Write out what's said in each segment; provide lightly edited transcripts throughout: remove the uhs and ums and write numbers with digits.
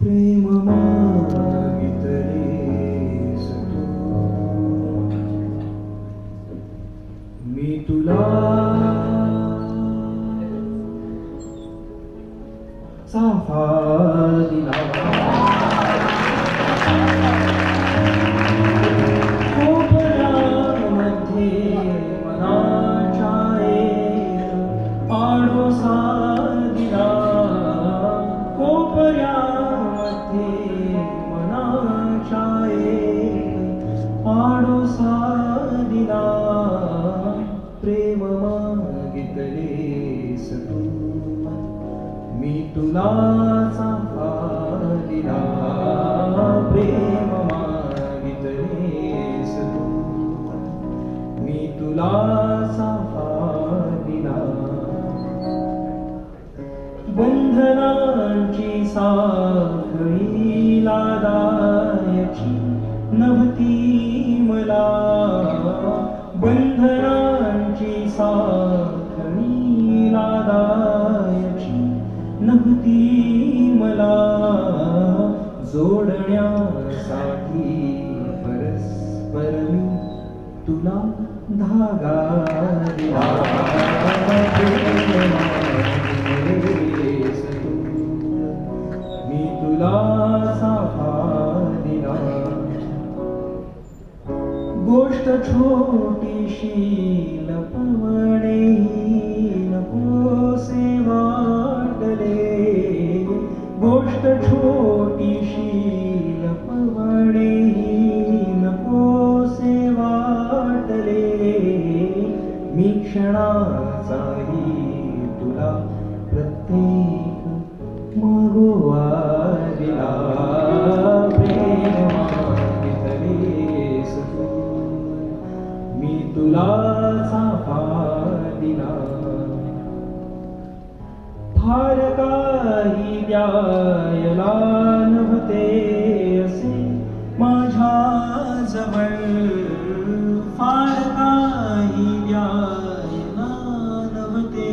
प्रेम मागितलेस तू, मी तुला साफा दिला. कोपऱ्यामध्ये मनाच्या एक आडोसा दिला. कोपऱ्यामध्ये मनाच्या एक आडोसा दिला. प्रेम मागितलेस तू, मी तुला साफा दिला. प्रेम मागितलेस तू, मी तुला साफा दिला. बंधनांची साखळी लादायची नव्हती मला. बंधनांची साखळी लादायची नव्हती मला. जोडण्यासाठी परस्पर मी तुला धागा दिला. मी तुला साफा दिला. गोष्ट छोटीशी लपवणे नकोसे वाटले. गोष्ट छोटीशी लपवणे नकोसे वाटले. मी क्षणाचाही तुला प्रत्येक मागोवा दिला. प्रेम मागितलेस तू, मी तुला साफा दिला. फार काही द्यायला नव्हते असे माझ्या जवळ. फार काही द्यायला नव्हते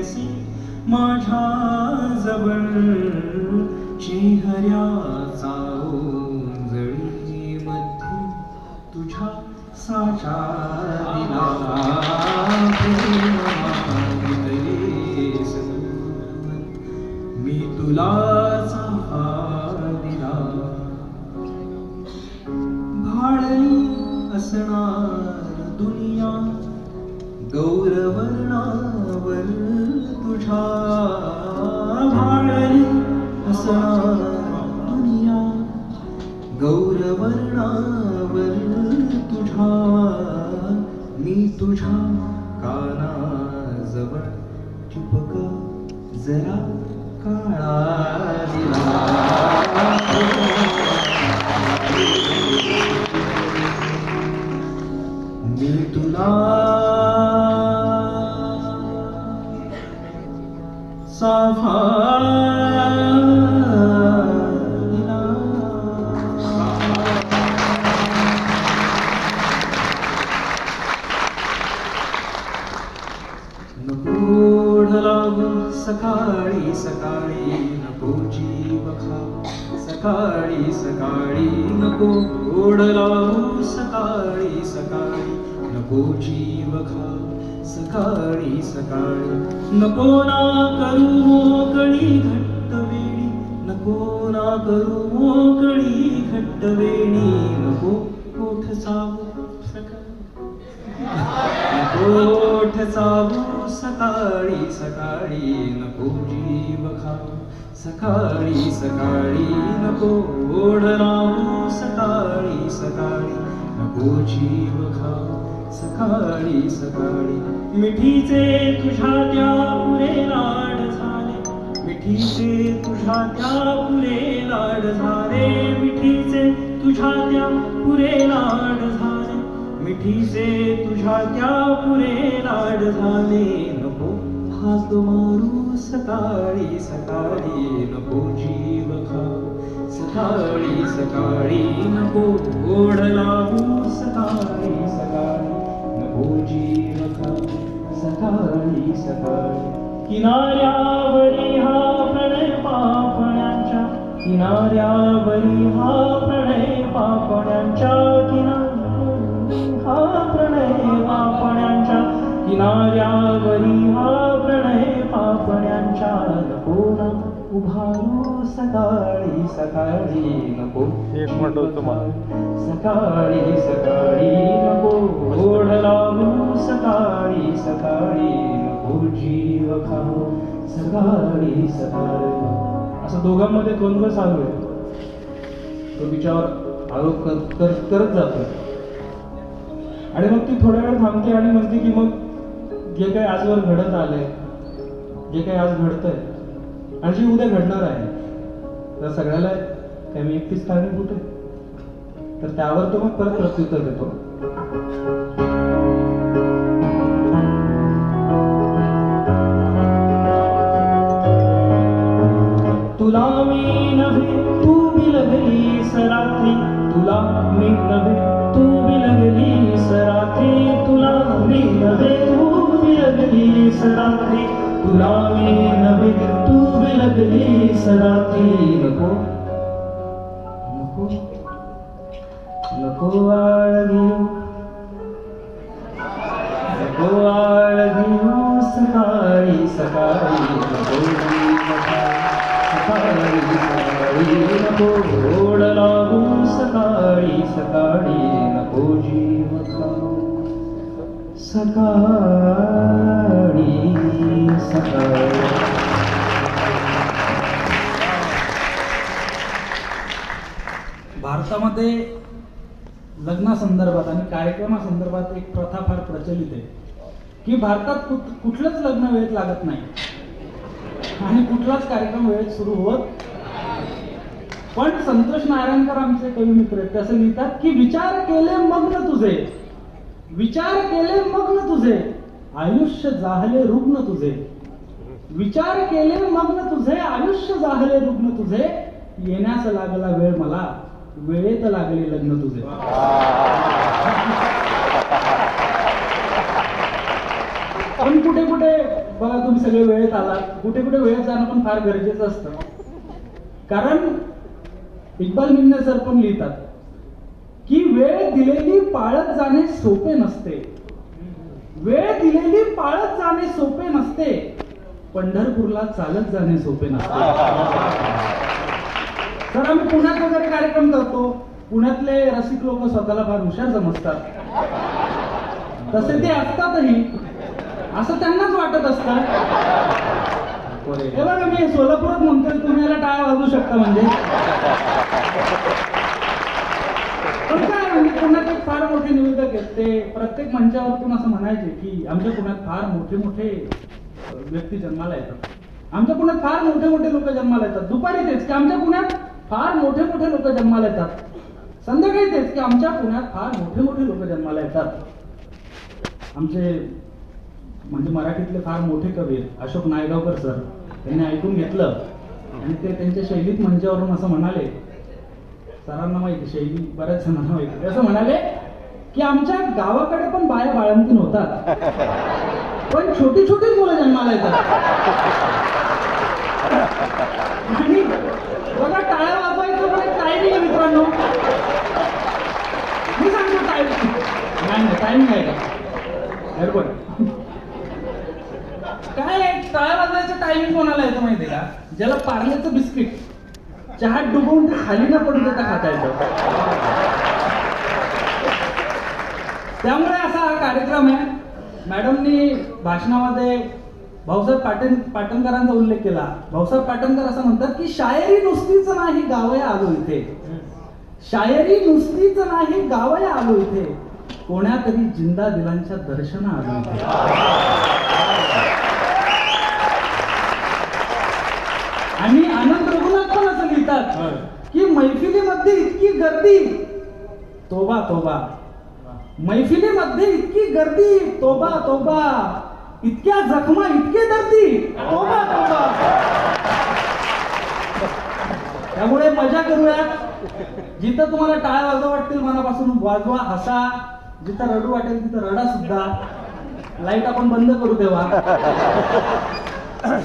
असे माझ्या जवळ. चेहऱ्याचा ओंजळीमध्ये तुझ्या साचा दिला. प्रेम मागितलेस तू, मी तुला साफा दिला. भाळली असणार दुनिया गौरवर्णावर तुझ्या. भाळली असणार दुनिया गौरवर्णावर तुझ्या. मी तुझ्या कानाजवळ चिपक जरा काळा दिला. मी तुला साफा दिला. नको ओढ लागू सकाळी सकाळी, नको जीव खा सकाळी सकाळी. नको ओढ लागू सकाळी सकाळी, नको जीव खा सकाळी सकाळी. नको ना करू मोकळी घट्ट वेळी, नको ना करू मोकळी घट्ट वेळी. नको ओठ चावू सकाळी, नको ओठ चावू सकाळी सकाळी. नको जीव खा सकाळी सकाळी. नको ओढ लावू सकाळी सकाळी, नको जीव खा सकाळी सकाळी. मिठीचे तुझ्या त्या पुरे लाड झाले. मिठीचे तुझ्या त्या पुरे लाड झाले. मिठीचे तुझ्या त्या पुरे लाड झाले. मिठीचे तुझ्या त्या पुरे लाड झाले. नको हाक मारू सकाळी सकाळी, नको जीव खा सकाळी सकाळी. नको ओढ लावू सकाळी सकाळी, नको जीव खा सकाळी सकाळी. किनाऱ्यावरी हा प्रणय पापण्यांच्या, किनाऱ्यावरी हा प्रणय पापण्यांच्या, हा प्रणय पापण्यांच्या, किनाऱ्यावरी हा प्रणय पापण्यांच्या. नको ना उभारू सकाळी सकाळी, नको एक म्हणतो तुम्हाला सकाळी सकाळी, नको ओढ लावू सकाळी सकाळी, नको जीव खाऊ सकाळी सकाळी. असं दोघांमध्ये द्वंद्व चालू आहे. तो तिच्यावर आरोप करत जातो आणि मग ती थोड्या वेळ थांबते आणि म्हणते की मग जे काही आजवर घडत आलंय, जे काही आज घडतंय आणि जे उद्या घडणार आहे, तर सगळ्याला काय मी एकटीच कारणीभूत आहे. तर त्यावर तो मग परत प्रत्युत्तर देतो. तुला मी नव्हे तू बिलगलीस रात्री, तुला मी नव्हे तू बिलगलीस रात्री, तुला मी नव्हे तू बिलगलीस रात्री, तुला मी नव्हे तू बिलगलीस रात्री. नको नको नको आळ घेऊ, नको आळ घेऊ सकाळी सकाळी, नको सकाळी सकाळी, नको ओढ लावू सकाळी सकाळी, नको जीव खाऊ सकाळी सकाळी. भारतामध्ये लग्नासंदर्भात आणि कार्यक्रमासंदर्भात एक प्रथा फार प्रचलित आहे की भारतात कुठलंच लग्न वेळेत लागत नाही आणि कुठलाच कार्यक्रम वेळेत सुरू होत. पण संतोष नारायणकर आमचे कवी मित्र आहेत, असं लिहितात की विचार केले मग्न तुझे, विचार केले मग्न तुझे, आयुष्य जाहले रुग्ण तुझे, विचार केले मग्न तुझे, आयुष्य जाहले रुग्ण तुझे, येण्यास लागला वेळ मला, वेळेत लागले लग्न तुझे. पण कुठे कुठे बघा तुम्ही सगळे वेळेत आलात, कुठे कुठे वेळेत जाणं पण फार गरजेचं असतं. कारण इक्बाल मिन्ने सर पण लिहितात की वेळ दिलेली पाळत जाणे सोपे नसते, वेळ दिलेली पाळत जाणे सोपे नसते, पंढरपूरला चालत जाणे सोपे नसते. तर आम्ही पुण्यात वगैरे कार्यक्रम करतो, पुण्यातले रसिक लोक स्वतःला फार हुशार समजतात, तसे ते असतातही असं त्यांनाच वाटत असतं. हे बघा मी सोलापुरात म्हणतोय, तुम्ही याला टाळ्या वाजवू शकता म्हणजे. पण काय म्हणजे पुण्यात एक फार मोठे निवेदक आहेत, ते प्रत्येक मंचावरतून असं म्हणायचे की आमच्या पुण्यात फार मोठे मोठे व्यक्ती जन्माला येतात, आमच्या पुण्यात फार मोठे मोठे लोक जन्माला येतात. दुपारी तेच की आमच्या पुण्यात फार मोठे मोठे लोक जन्माला येतात, संध्याकाळी तेच की आमच्या पुण्यात फार मोठे मोठे लोक जन्माला येतात. आमचे म्हणजे मराठीतले फार मोठे कवी आहेत अशोक नायगावकर सर, त्यांनी ऐकून घेतलं आणि ते त्यांच्या शैलीत मंचावरून असं म्हणाले, सरांना माहिती शैली बऱ्याच जणांना माहिती, असं म्हणाले की आमच्या गावाकडे पण बाया बाळंतीण होतात, पण छोटी छोटी मुलं जन्माला येतात. आणि बघा टाळ्या वाजवायचं पण एक टायमिंग आहे मित्रांनो. मी सांगतो टायमिंग नाही, टायमिंग आहे का गडबड काय. टाळ्या वाजवायचं टायमिंग कोणाला येतं माहितीये का, ज्याला पार्लेचं बिस्किट चहात डुबवून ते खाली न पडून देता खाता येतं. त्यामुळे असा हा कार्यक्रम आहे. मॅडमनी भाषणामध्ये भाऊसाहेब पाटणकरांचा उल्लेख केला. भाऊसाहेब पाटणकर असं म्हणतात की शायरी नुसतीच नाही गावया आलो इथे, शायरी नुसतीच नाही गावया आलो इथे, कोण्यातरी जिंदा दिलांच्या दर्शना आलो इथे. आणि आनंद रघुनाथ पण असं लिहितात की मैफिलीमध्ये इतकी गर्दी, तोबा तोबा, मैफिलीमध्ये इतकी गर्दी, तोबा तोबा, इतक्या जखमा इतके दर्दी, तोबा तोबा. त्यामुळे मजा करूयात. जिथं तुम्हाला टाळ्या वाजवा वाटतील मनापासून वाजवा, हसा. जिथं रडू वाटेल तिथं रडा सुद्धा. लाईट आपण बंद करू तेव्हा. आता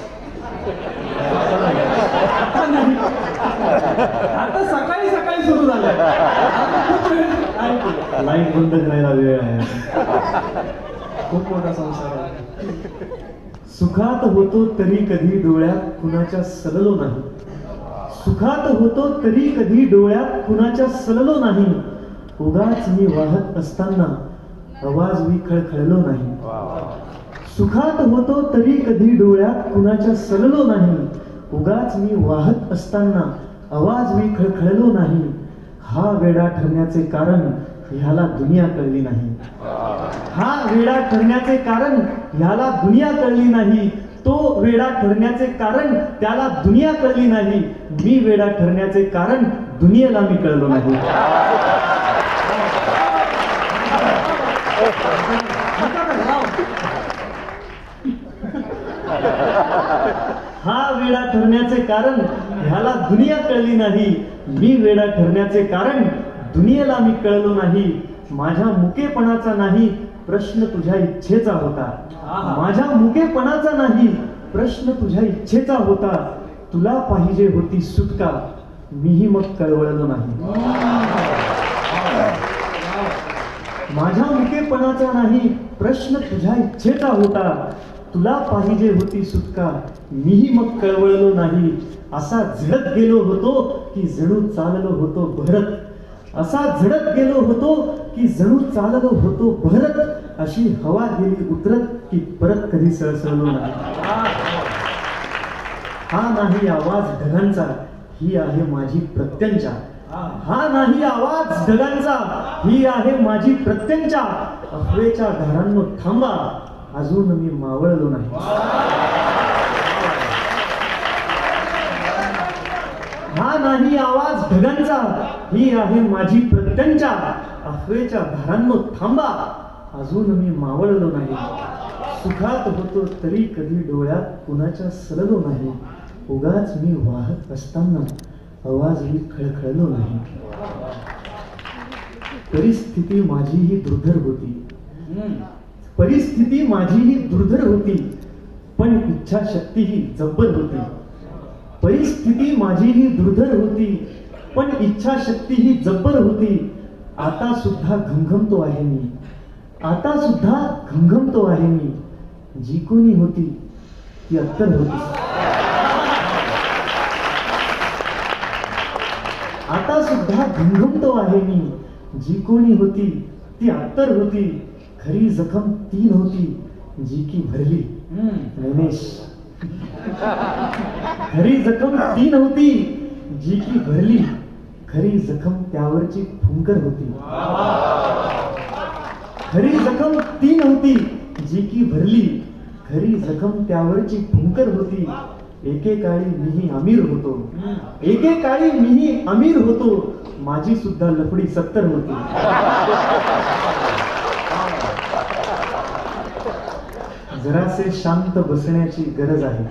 सकाळी सकाळी सुरू झालं. लाईट बंद करायला वेळ आहे. खूप मोठा संसार आहे. सुखात होतो तरी कधी डोळ्यात कुणाच्या सललो नाही. सुखात होतो तरी कधी डोळ्यात कुणाच्या सललो नाही. उगाच मी वाहत असताना आवाज मी खळखळलो नाही. सुखात होतो तरी कधी डोळ्यात कुणाच्या सललो नाही. उगाच मी वाहत असताना आवाज मी खळखळलो नाही. हा वेडा ठरण्याचे कारण ह्याला दुनिया कळली नाही. हा वेडा ठरण्याचे कारण ह्याला दुनिया कळली नाही. तो वेडा ठरण्याचे कारण त्याला दुनिया कळली नाही. मी वेडा ठरण्याचे कारण दुनियेला मी कळलो नाही. हा वेडा ठरण्याचे कारण ह्याला दुनिया कळली नाही. मी वेडा ठरण्याचे कारण दुनियेला मी कळलो नाही. माझ्या मुकेपणाचा नाही प्रश्न तुझ्या इच्छेचा होता. माझ्या मुकेपणाचा नाही प्रश्न तुझ्या इच्छेचा होता. तुला पाहिजे होती सुटका मीही मग कळवळलो नाही. माझ्या मुकेपणाचा नाही प्रश्न तुझ्या इच्छेचा होता. तुला पाहिजे होती सुटका मीही मग कळवळलो नाही. असा झडत गेलो होतो की जणू चाललो होतो बहरत. असा झडत गेलो होतो की जणू चाललो होतो बहरत. अशी हवा गेली उतरत की परत कधी सळसळलो नाही. हा नाही आवाज ढगांचा ही आहे माझी प्रत्यंचा. हा नाही आवाज ढगांचा ही आहे माझी प्रत्यंचा. अफवेच्या घरांनो थांबा अजून मी मावळलो नाही. हा नाही आवाज ढगांचा ही आहे माझी प्रत्यंचा. अफवेच्या घरांनो थांबा अजून मी मावळलो नाही. सुखात होतो तरी कधी डोळ्यात कुणाच्या सललो नाही. उगाच मी वाहत असताना आवाज मी खळखळलो नाही. परिस्थिती माझीही दुर्धर होती. परिस्थिती माझीही दुर्धर होती पण इच्छाशक्तीही जब्बर होती. परिस्थिती माझीही दुर्धर होती पण इच्छाशक्तीही जब्बर होती. आता सुद्धा घमघमतो आहे मी. आता सुद्धा घमघमतो आहे मी. जी कोणी होती ती अत्तर होती. आता सुद्धा घमघमतो आहे मी. जी कोणी होती ती अत्तर होती. खरी जखम ती नव्हती जी की भरली. नैनेश खरी जखम ती नव्हती जी की भरली. खरी जखम त्यावरची फुंकर होती. खरी जखम ती नव्हती जी की भरली. खरी जखम त्यावरची फुंकर होती. एकेकाळी मीही अमीर होतो. एकेकाळी मीही अमीर होतो. माझी सुद्धा लफडी 70 होती. जरासे शांत बसण्याची गरज आहे.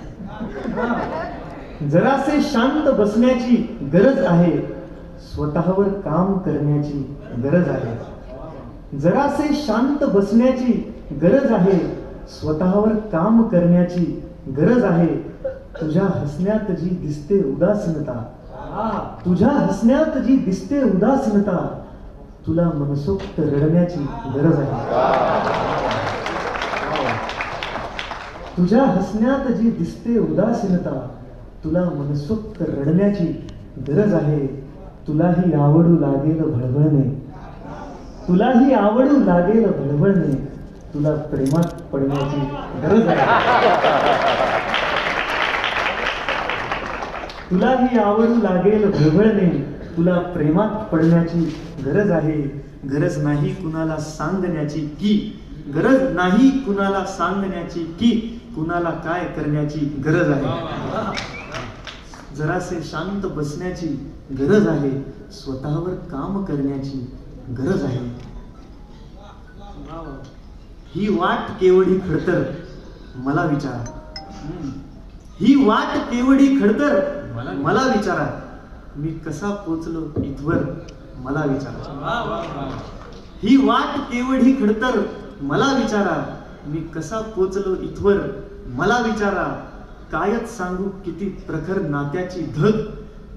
जरासे शांत बसण्याची गरज आहे. स्वतःवर काम करण्याची गरज आहे. जरासे शांत बसण्याची गरज आहे. स्वतःवर काम करण्याची गरज आहे. तुझ्या हसण्यात जी दिसते उदासीनता. तुझ्या हसण्यात जी दिसते उदासीनता. तुला मनसोक्त रडण्याची गरज आहे. तुझ्या हसण्यात जी दिसते उदासीनता. तुला मनसोक्त रडण्याची गरज आहे. तुलाही आवडू लागेल भळभळणे. तुलाही आवडू लागेल भळभळणे. तुला प्रेमात पडण्याची गरज आहे. तुलाही आवडू लागेल भळभळणे. तुला प्रेमात पडण्याची गरज आहे. गरज नाही कुणाला सांगण्याची की. गरज नाही कुणाला सांगण्याची की कुणाला काय करण्याची गरज आहे. जरासे शांत बसण्याची गरज आहे. स्वतःवर काम करण्याची गरज आहे. ही वाट केवढी खडतर मला विचारा. ही वाट केवढी खडतर मला विचारा. मी कसा पोचलो इथवर मला विचारा. ही वाट केवढी खडतर मला विचारा. मी कसा पोचलो इथवर मला विचारा. कायच सांगू किती प्रखर नात्याची धग.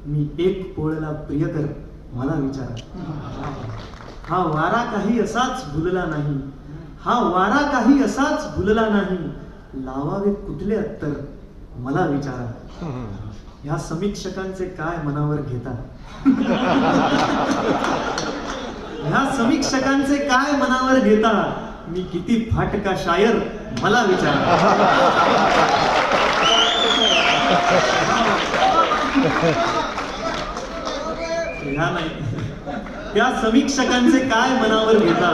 मी एक पोळला प्रियकर मला विचारा. हा वारा काही असाच भुलला नाही, हा वारा काही असाच भुलला नाही. लावावे कुठले अत्तर मला विचारा. ह्या समीक्षकांचे काय मनावर घेता, ह्या समीक्षकांचे काय मनावर घेता. मी किती फाटका शायर मला विचारा. ह्या नाही, त्या समीक्षकांचे काय मनावर घेता,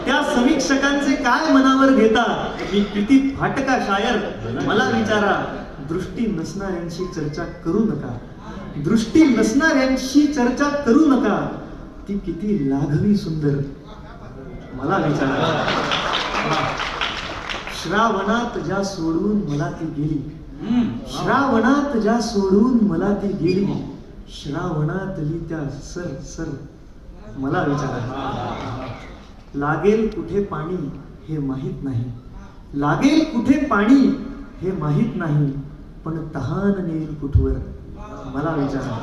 त्या समीक्षकांचे काय मनावर घेता. मी किती फाटका शायर मला विचारा. दृष्टी नसणाऱ्यांशी चर्चा करू नका, दृष्टी नसणाऱ्यांशी चर्चा करू नका. ती किती लाघवी सुंदर मला विचारा. श्रावणात ज्या सोडून मला ती गेली, श्रावणात ज्या सोडून मला ती गेली. श्रावणातली त्या सर सर मला विचारा. लागेल कुठे पाणी हे माहित नाही, लागेल कुठे पाणी हे माहित नाही. पण तहान नेईल कुठवर मला विचारा.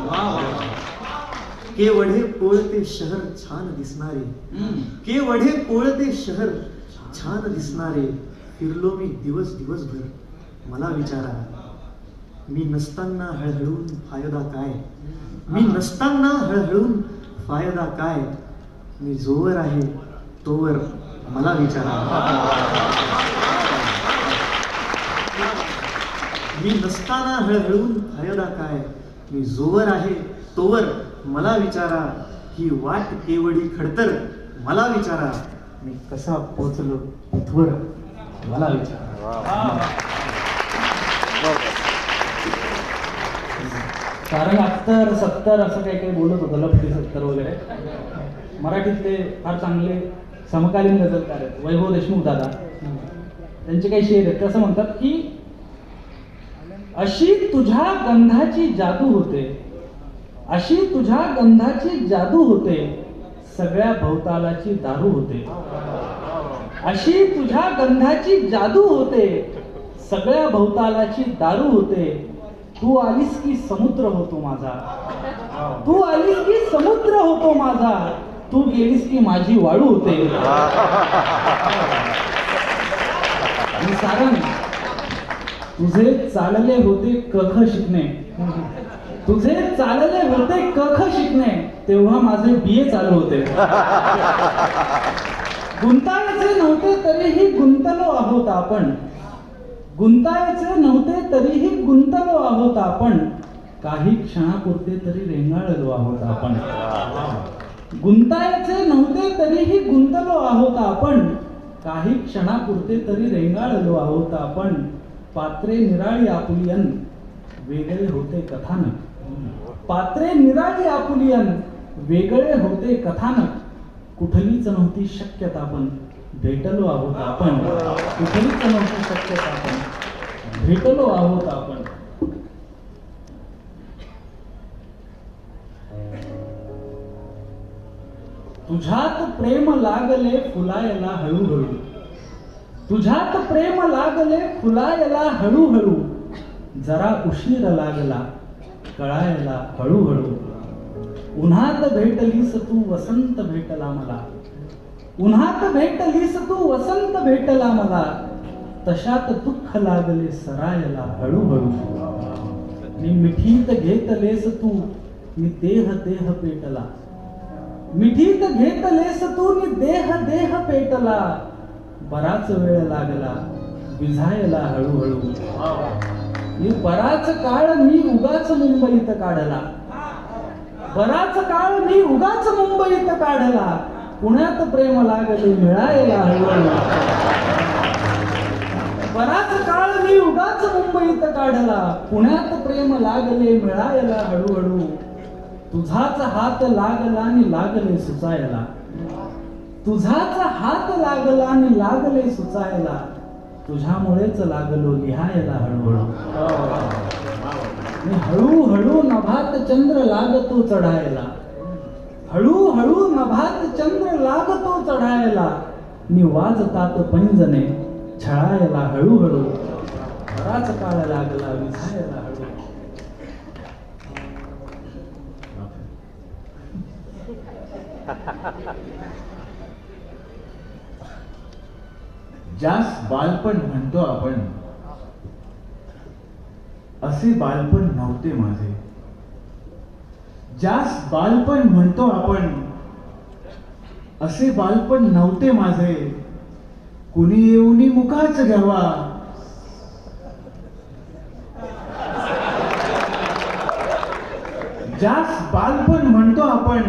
केवढे पोळते शहर छान दिसणारे, केवढे पोळते शहर छान दिसणारे. फिरलो मी दिवसभर मला विचारा. मी नसताना हळहळून फायदा काय, मी नसताना हळहळून फायदा काय. मी जोवर आहे तोवर मला विचारा. मी नसताना हळहळून फायदा काय. मी जोवर आहे तोवर मला विचारा. ही वाट केवढी खडतर मला विचारा. मी कसा पोचलो इथवर मला विचारा. कारण 70 70 असं काही काही बोलत होतं, लफडी 70 वगैरे. मराठीतले फार चांगले समकालीन गझलकार आहेत, वैभव देशमुख दादा. त्यांचे काही शेर आहेत, ते असं म्हणतात की अशी तुझ्या गंधाची जादू होते, अशी तुझ्या गंधाची जादू होते. सगळ्या भवतालाची दारू होते. अशी तुझ्या गंधाची जादू होते, सगळ्या भवतालाची दारू होते. तू आलीस की समुद्र होतो माझा, तू आलीस की समुद्र होतो माझा. तू गेलीस की माझी वाळू होते. आणि सारंग, तुझे चालले होते कख शिकणे, तुझे चालले होते कख शिकणे. तेव्हा माझे BA चालू होते. गुंतायचे नव्हते तरीही गुंतलो आहोत आपण, गुंतायचे नव्हते तरीही गुंतलो आहोत आपण. काही क्षणापुरते तरी रेंगाळलो आहोत आपण. गुंतायचे नव्हते तरीही गुंतलो आहोत आपण. काही क्षणापुरते तरी रेंगाळलो आहोत आपण. पात्रे निराळी आपुलियन वेगळे होते कथानक, पात्रे निराळी आपुलियन वेगळे होते कथानक. कुठलीच नव्हती शक्यता पण भेटलो आहोत आपण. कुठलीच नव्हती शक्यता पण भेटलो आहोत आपण. तुझ्यात प्रेम लागले फुलायला हळूहळू, तुझ्यात प्रेम लागले फुलायला हळूहळू. जरा उशीर लागला कळायला हळूहळू. उन्हात भेटलीस तू वसंत भेटला मला, उन्हात भेटलीस तू वसंत भेटला मला. तशात दुःख लागले सरायला हळूहळू. मी मिठीत घेतलेस तू मी देह देह पेटला, मिठीत घेतलेस तू मी देह देह पेटला. बराच वेळ लागला विझायला हळूहळू. मी बराच काळ मी उगाच मुंबईत काढला, बराच काळ मी उगाच मुंबईत काढला. पुण्यात प्रेम लागले मिळायला हळूहळू. बराच काळ मी उगाच मुंबईत काढला. पुण्यात प्रेम लागले मिळायला हळूहळू. तुझाच हात लागला आणि लागले सुचायला, तुझाच हात लागला आणि लागले सुचायला. तुझ्यामुळेच लागलो लिहायला हळूहळू. हळूहळू नभात चंद्र लागतो चढायला, हळूहळू नभात चंद्र लागतो चढायला. मी वाजतात पैंजणे छळायला हळूहळू. बराच काळ लागला विझायला हळू. ज्यास बालपण म्हणतो आपण असे बालपण नव्हते माझे. ज्यास बालपण म्हणतो आपण असे बालपण नव्हते माझे. कुणी येऊनी मुखाच घ्यावा ज्यास बालपण म्हणतो आपण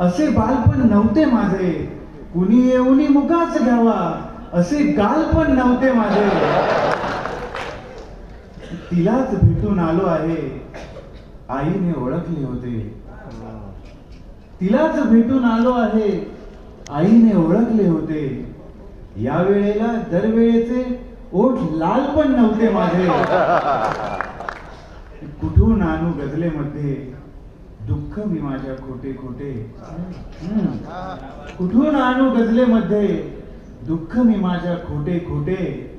असे बालपण नव्हते माझे. कुणी येऊनी मुखाच घ्यावा असे गालपण नव्हते माझे. तिलाच भेटून आलो आहे आईने ओळखले होते. तिलाच भेटून आलो आहे आईने ओळखले होते. या वेळेला दरवेळेचे ओठ लाल पण नव्हते माझे. कुठून आणू गजलेमध्ये दुःख मी माझ्या खोटे खोटे. कुठून आणू गजलेमध्ये दुःख मी माझ्या खोटे खोटे.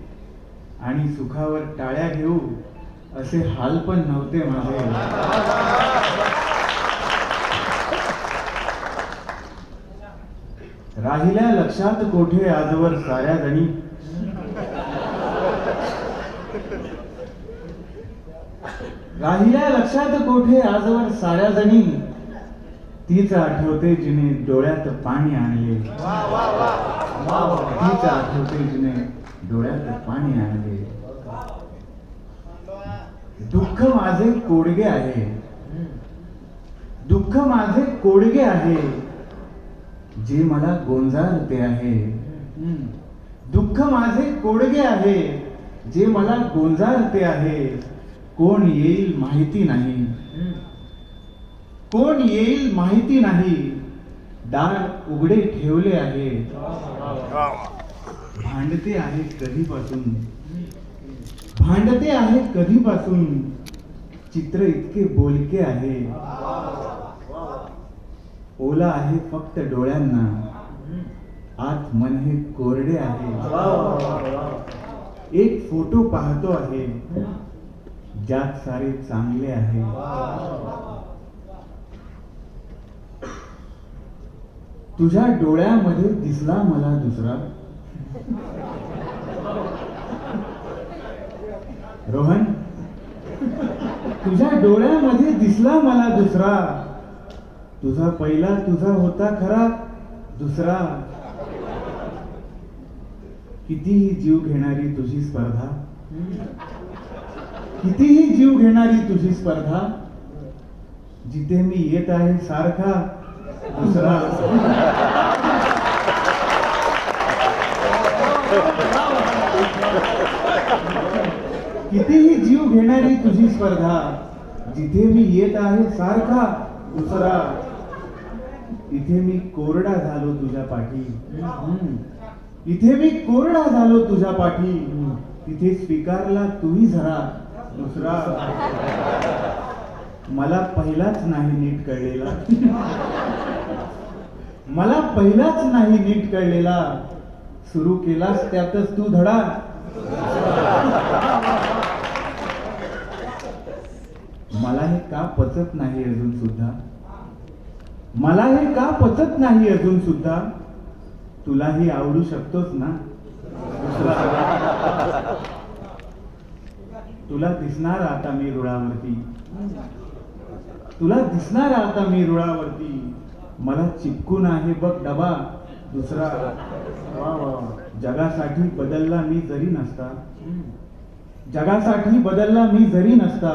आणि सुखावर टाळ्या घेऊ असे हाल पण नव्हते माझे. राहिल्या लक्षात कोठे आजवर साऱ्या जणी. राहिल्या लक्षात कोठे आजवर साऱ्या जणी. तीच आठवते जिने डोळ्यात पाणी आणले. तीच आठवते जिने डोळ्यात पाणी आणले. दुःख माझे कोडगे आहे. दुःख माझे कोडगे आहे जे मला गोंजारते आहे. दुःख माझे कोडगे आहे जे मला गोंजारते आहे. कोण येईल माहिती नाही. कोण येईल माहिती नाही. दार उघडे ठेवले आहे. भांडते आहे कधीपासून. भांडते आहे कधीपासून. चित्र इतके बोलके आहे. ओला आहे फक्त डोळ्यांना. आत मन हे कोरडे आहे. एक फोटो पाहतो आहे ज्यात सारे चांगले आहे. तुझ्या डोळ्यामध्ये दिसला मला दुसरा. रोहन तुझ्या डोळ्यामध्ये दिसला मला दुसरा. तुझा पहिला तुझा होता खरा दुसरा. कितीही जीव घेणारी तुझी स्पर्धा. कितीही जीव घेणारी तुझी स्पर्धा. जिथे मी येत आहे सारखा दुसरा. कितीही जीव घेणारी तुझी स्पर्धा. जिथे मी येत आहे सारखा दुसरा. इथे मी कोरडा झालो तुझ्या पाठी. इथे मी कोरडा झालो तुझ्या पाठी. तिथे स्वीकारला तूही जरा दुसरा. मला पहिलाच नाही नीट कळलेला. मला पहिलाच नाही नीट कळलेला. सुरू केलास त्यातच तू धडा. मला हे का पचत नाही अजून सुद्धा. मला हे का पचत नाही अजून सुद्धा. तुलाही आवडू शकतोस ना दुसरा. तुला दिसणार आता मी रुळावरती. तुला दिसणार आता मी रुळावरती. मला चिपकून आहे बघ डबा दुसरा. जगासाठी बदलला मी जरी नसता. जगासाठी बदलला मी जरी नसता.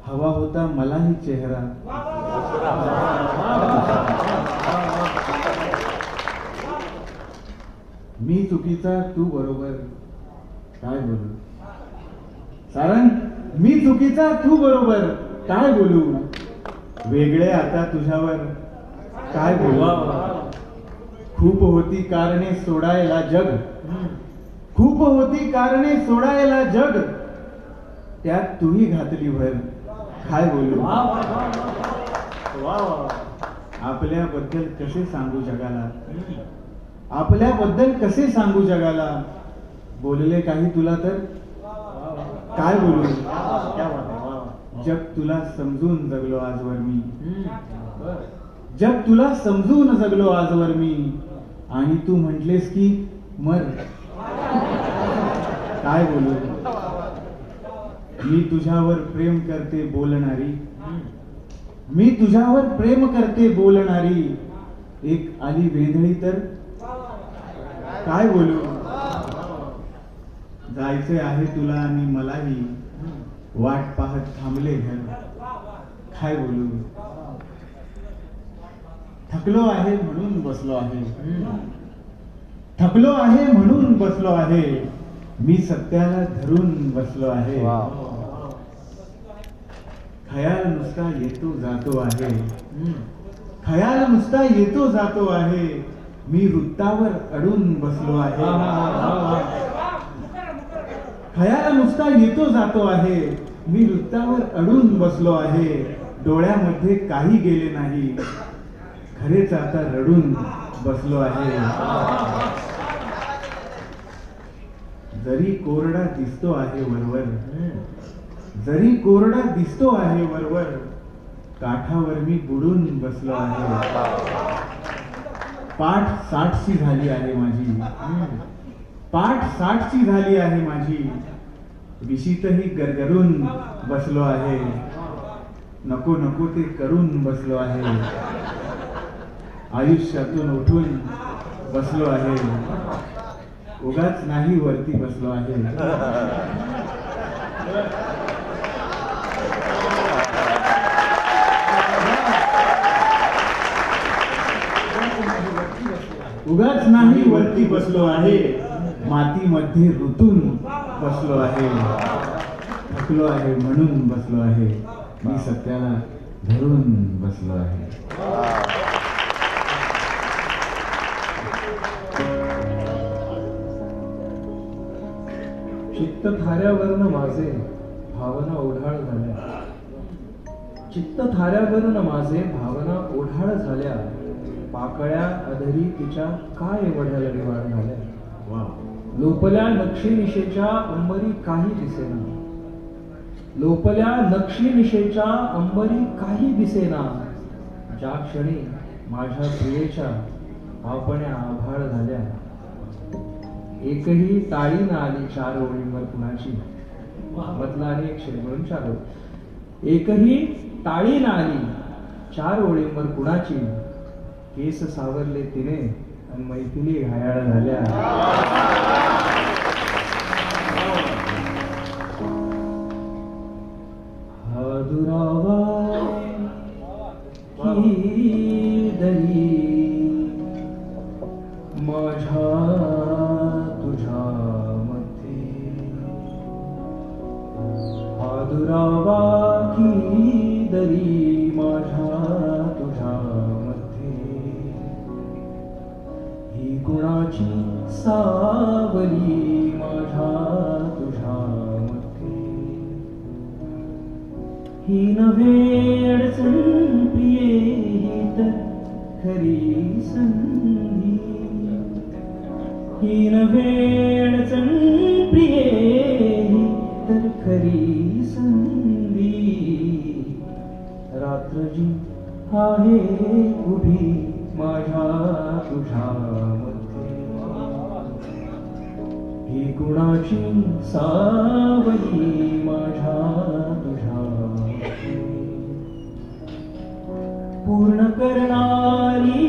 हवा होता मलाही चेहरा. मी चुकीचा तू बरोबर काय बोलू. कारण मी चुकीचा तू बरोबर काय बोलू. वेगळे आता तुझ्यावर काय बोलू. खूप होती कारणे सोडायला जग. खूप होती कारणे सोडायला जग. त्यात तूही घातली भर काय बोलू. आपल्याबद्दल कसे सांगू जगाला. आपल्याबद्दल कसे सांगू जगाला. बोलले काही तुला तर काय बोलू? क्या बात आहे, वा, वा. जग तुला समजून जगलो आजवर मी, बरं. जग तुला समजून जगलो आजवर मी, आणि तू म्हटलेस की मर. काय बोलू? मी तुझ्यावर प्रेम करते बोलणारी, मी तुझ्यावर प्रेम करते बोलणारी, एक आली वेंधळी तर काय बोलू? जायचे आहे तुला आणि मलाही, वाट पाहत थांबले घर, काय बोलू? थकलो आहे म्हणून बसलो आहे, थकलो आहे म्हणून बसलो आहे, मी सत्याला धरून बसलो आहे. खयाल नुसता येतो जातो आहे, खयाल नुसता येतो जातो आहे, मी वृत्तावर अडून बसलो आहे. खयाल नुसता येतो जातो आहे, मी वृत्तावर अडून बसलो आहे, डोळ्यामध्ये काही गेले नाही, खरेच आता रडून बसलो आहे. जरी कोरडा दिसतो आहे वरवर, जरी कोरडा दिसतो आहे वरवर, काठावर मी बुडून बसलो आहे. पाठ 60ची झाली आहे माझी, पाठ 60ची झाली आहे माझी, विशीतही गरगरून बसलो आहे, नको नको ते करून बसलो आहे, आयुष्यातून उठून बसलो आहे, उगाच नाही वरती बसलो आहे. उगाच नाही वरती बसलो आहे, मातीमध्ये रुतून बसलो आहे, थकलो आहे म्हणून बसलो आहे, मी सत्याला धरून बसलो आहे. चित्त थाऱ्यावरन माझे भावना ओढाळ झाल्या, चित्त थाऱ्यावरन माझे भावना ओढाळ झाल्या, पाकळ्या अधरी तिच्या काय एवढ्या लढीवाळ झाल्या. लोपल्या नक्षीनिशेच्या अंबरी काही दिसेना, लोपल्या नक्षीनिशेच्या अंबरी काही दिसेना, ज्या क्षणी माझ्या प्रियेच्या पापण्या आभाळ झाल्या, एकही टाळी ना आली चार ओळींवर कुणाची. मतला आणि एक शेर म्हणून 4 ओळी. एकही टाळी ना आली चार ओळींवर कुणाची, केस सावरले तिने आणि मैथिली घायाळ झाल्या. हा दुरावा की दरी माझ्या तुझ्या मध्ये, हा दुरावा की दरी माझ्या तुझ्या मध्ये, ही गुणाची सावली माझ्या तुझ्या मध्ये, ही नव्हे अडचण प्रिये ही तर खरी संधी, ही नव्हे अडचण प्रिये ही तर खरी संधी, रात्र जी आहे उभी माझ्या तुझ्या मध्ये, ही गुणाची सावली माझ्या तुझ्या मध्ये, पूर्ण करणारी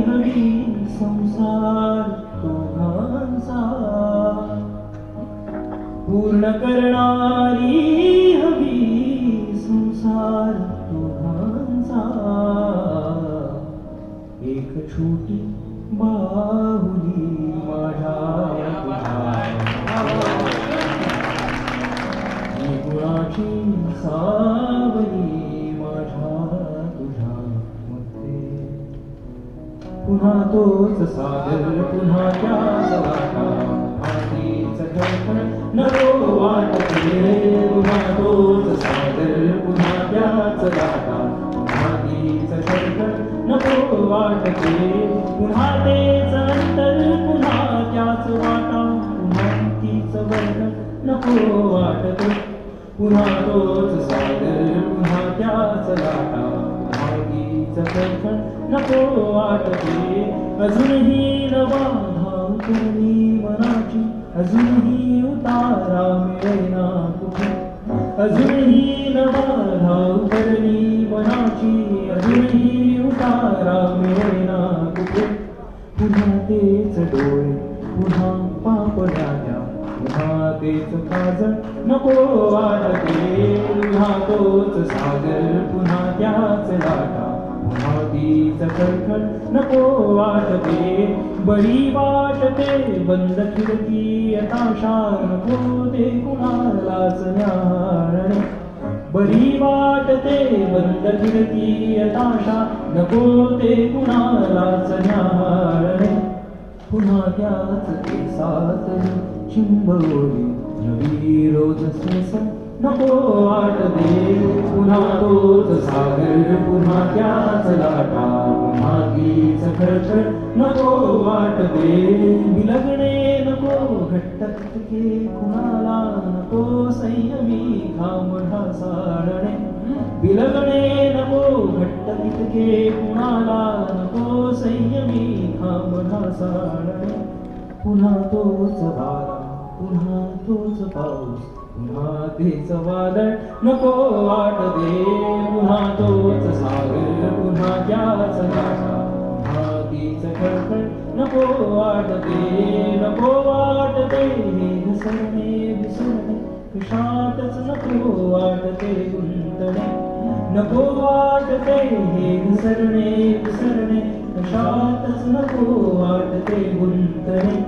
हवी संसार दोघांचा, पूर्ण करणारी हवी संसार दोघांचा, एक छोटी बाहुली माझ्या तुझ्या, गुणाची सावली माझ्या तुझ्या मध्ये, पुन्हा तोच सागर पुन्हा त्याच वाटा, मातीच खळखळ नको वाटते, पुन्हा तोच सागर पुन्हा त्याच वाटा, मातीच खळखळ नको वाटते, पुन्हा तेच अंतर पुन्हा त्याच वाटा, पुन्हा तीच वर्णन नको वाटते. पुन्हा तोच सागर पुन्हा त्याच लाटा मागीच खळखळ नको वाटते अजूनही नवा धाव करणी मनाची अजूनही उतारा मिळेना कुठे अजूनही नवा धाव करणी मनाची अजूनही उतारा मिळेना कुठे पुन्हा तेच डोळे पुन्हा पापड्या त्या पुन्हा तेच काजळ नको वाटते पुन्हा तोच सागर पुन्हा त्याच लाटा पुन्हा तीच खळखळ नको वाटते बरी वाटते बंद खिडकी हताशा नको ते कुणालाच न्याहाळणे बरी वाटते बंद खिडकी हताशा नको ते कुणालाच न्याहाळणे पुन्हा त्याच केसातली चिंबोरी नवी रोज सेस नको वाटते पुन्हा तोच सागर पुन्हा त्याच लाटा पुन्हा तीच खळखळ नको वाटते बिलगणे नको घट्ट इतके कुणाला नको संयमी घाम ढासाळणे बिलगणे नको घट्ट इतके कुणाला नको संयमी घाम ढासाळणे पुन्हा तोच वारा पुन्हा तोच पाऊस पुन्हा तेच वादळ नको वाटते पुन्हा तोच सागर पुन्हा त्याच लाटा पुन्हा तीच खळखळ नको वाटते हे घसरणे विसरणे कशातच नको वाटते गुंतणे नको वाटते हे घसरणे विसरणे कशातच नको वाटते गुंतणे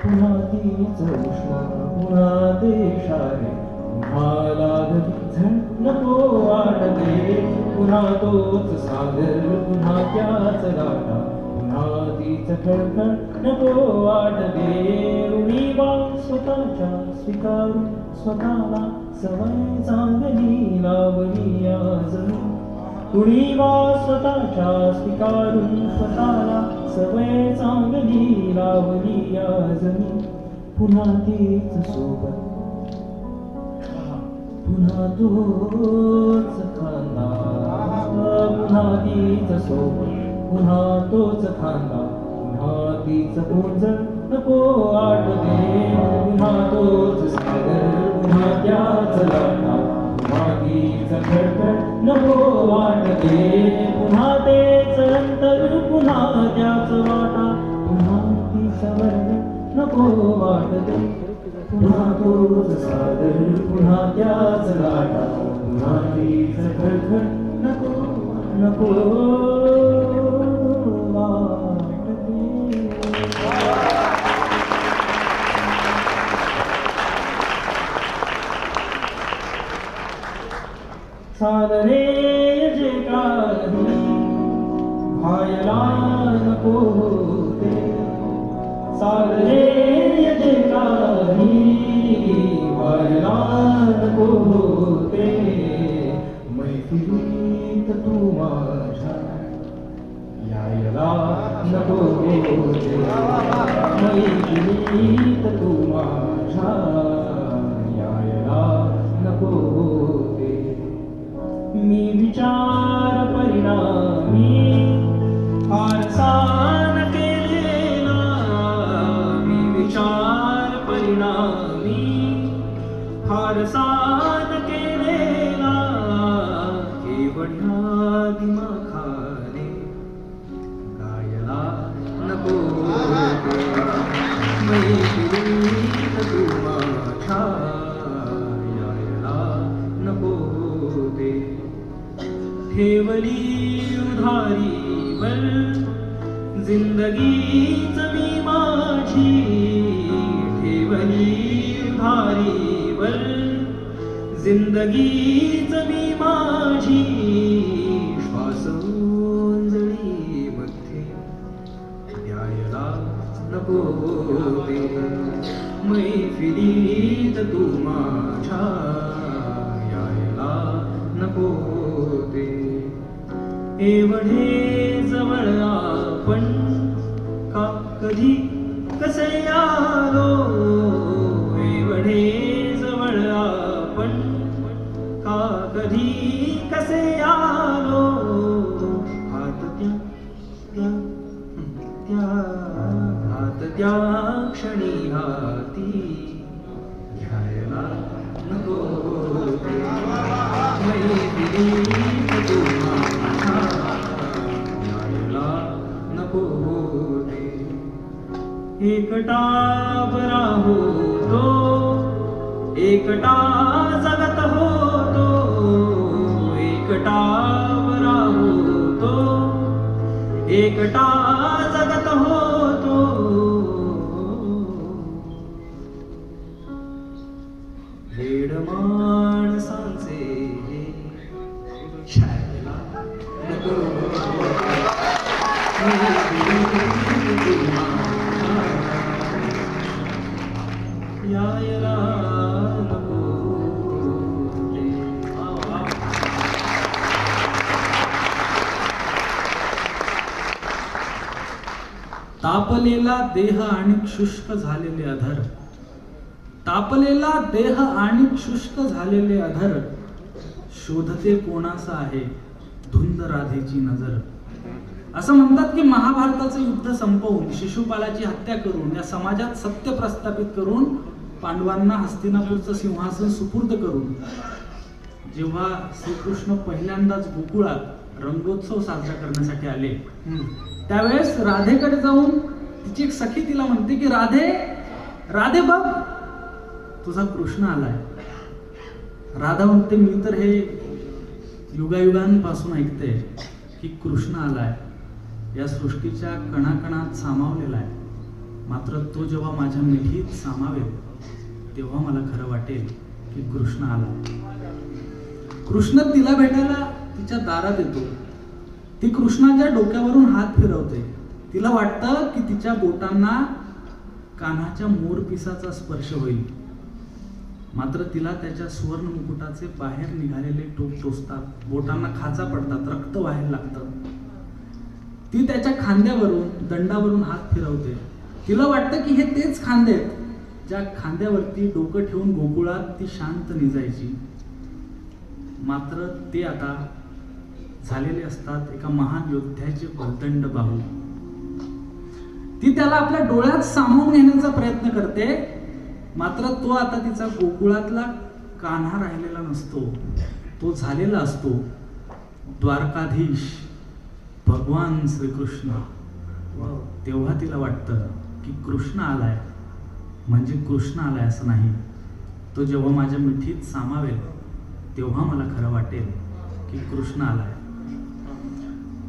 पुन्हा तीच उष्ण पुन्हा ते इशारे पुन्हा लागली झण नको वाटते पुन्हा तोच सागर पुन्हा त्याच लाटा पुन्हा तीच खळखळ नको वाटते उणीवा स्वतःच्या स्वीकारून स्वतःला सवय चांगली लावली आज उणीवा स्वतःच्या स्वीकारून स्वतःला सवय चांगली लावली आज पुन्हा तीच सोबत पुन्हा तोच खांदा पुन्हा तीच सोबत पुन्हा तोच खांदा पुन्हा तीच ओंजळ नको वाटते पुन्हा तोच सागर पुन्हा त्याच लाटा पुन्हा तीच खळखळ नको वाटते पुन्हा तेच अंतर पुन्हा त्याच वाटा पुन्हा तीच वर्ग नको वाटते पुन्हा तोच सागर पुन्हा त्याच लाटा पुन्हा तीच खळखळ नको वाटते सादरे जे काही व्हायला नको होते सादरे जे काही व्हायला नको होते मैत्रीत तू माझ्या यायला नको होते मैत्रीत तू माझ्या यायला नको होते मी विचार परिणामी फारसा न केलेला मी विचार परिणामी फारसा न केलेला केवढ्या दिमाखाने गायला नको मैत्रीत तू माझ्या यायला नको ठेवली उधारीवर जिंदगीच मी माझी ठेवली उधारीवर जिंदगीच मी माझी श्वास ओंजळी मध्ये द्यायला नको होते मैफिलीत तू माझ्या यायला नको होते एवढे जवळ आपण का कधी कसे आलो एवढे जवळ आपण कधी कसे आलो हात त्या क्षणी हाती घ्यायला नको ते. मैत्रिणी तुम्हाला घ्यायला नको ते. एकटा बरा होतो एकटा जगत होतो एकटा बरा होतो एकटा जगत होतो. वेड माणसांचे शायला नको यायला नको ते. तापलेला देह आणि शुष्क झालेले अधर तापलेला देह आणि शुष्क झालेले अधर शोधते कोणाचा आहे धुंद राधेची नजर. असं म्हणतात की महाभारताचं युद्ध संपवून शिशुपालाची हत्या करून या समाजात सत्य प्रस्थापित करून पांडवांना हस्तिनापूरचं सिंहासन सुपूर्द करून जेव्हा श्रीकृष्ण पहिल्यांदाच गोकुळात रंगोत्सव साजरा करण्यासाठी आले त्यावेळेस राधेकडे जाऊन तिची एक सखी तिला म्हणते की राधे राधे बघ तुझा कृष्ण आलाय. राधा म्हणते मी तर हे युगायुगांपासून ऐकते की कृष्ण आलाय या सृष्टीच्या कणाकणात सामावलेला आहे. मात्र तो जेव्हा माझ्या मिठीत सामावेल तेव्हा मला खरं वाटेल की कृष्ण आला. कृष्ण तिला भेटायला तिच्या दारात येतो. ती कृष्णाच्या डोक्यावरून हात फिरवते. तिला वाटतं की तिच्या बोटांना कान्हाच्या मोरपिसाचा स्पर्श होईल. मात्र तिला त्याच्या सुवर्ण मुकुटाचे बाहेर निघालेले टोक टोचतात. बोटांना खाचा पडतात. रक्त व्हायला लागतं. ती त्याच्या खांद्यावरून दंडावरून हात फिरवते. तिला वाटतं की हे तेच खांदे ज्या खांद्यावरती डोकं ठेवून गोकुळात ती शांत निजायची. मात्र ते आता झालेले असतात एका महान योद्ध्याचे बलदंड बाहू. ती त्याला आपल्या डोळ्यात सामावून घेण्याचा प्रयत्न करते. मात्र तो आता तिचा गोकुळातला कान्हा राहिलेला नसतो. तो झालेला असतो द्वारकाधीश भगवान श्रीकृष्ण. तेव्हा तिला वाटतं की कृष्ण आलाय म्हणजे कृष्ण आलाय असं नाही. तो जेव्हा माझ्या मिठीत सामावेल तेव्हा मला खरं वाटेल की कृष्ण आलाय.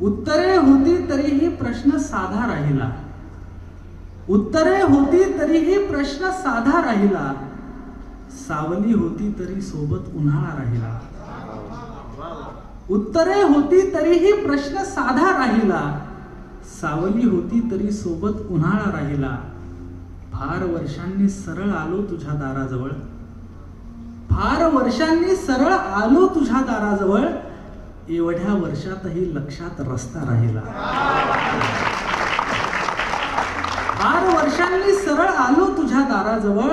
उत्तरे होती तरीही प्रश्न साधा राहिला. उत्तरे होती तरीही प्रश्न साधा राहिला. सावली होती तरी सोबत उन्हाळा राहिला. उत्तरे होती तरीही प्रश्न साधा राहिला. सावली होती तरी सोबत उन्हाळा राहिला. फार वर्षांनी सरळ आलो तुझ्या दाराजवळ. फार वर्षांनी सरळ आलो तुझ्या दाराजवळ. एवढ्या वर्षातही लक्षात रस्ता राहिला. फार वर्षांनी सरळ आलो तुझ्या दाराजवळ.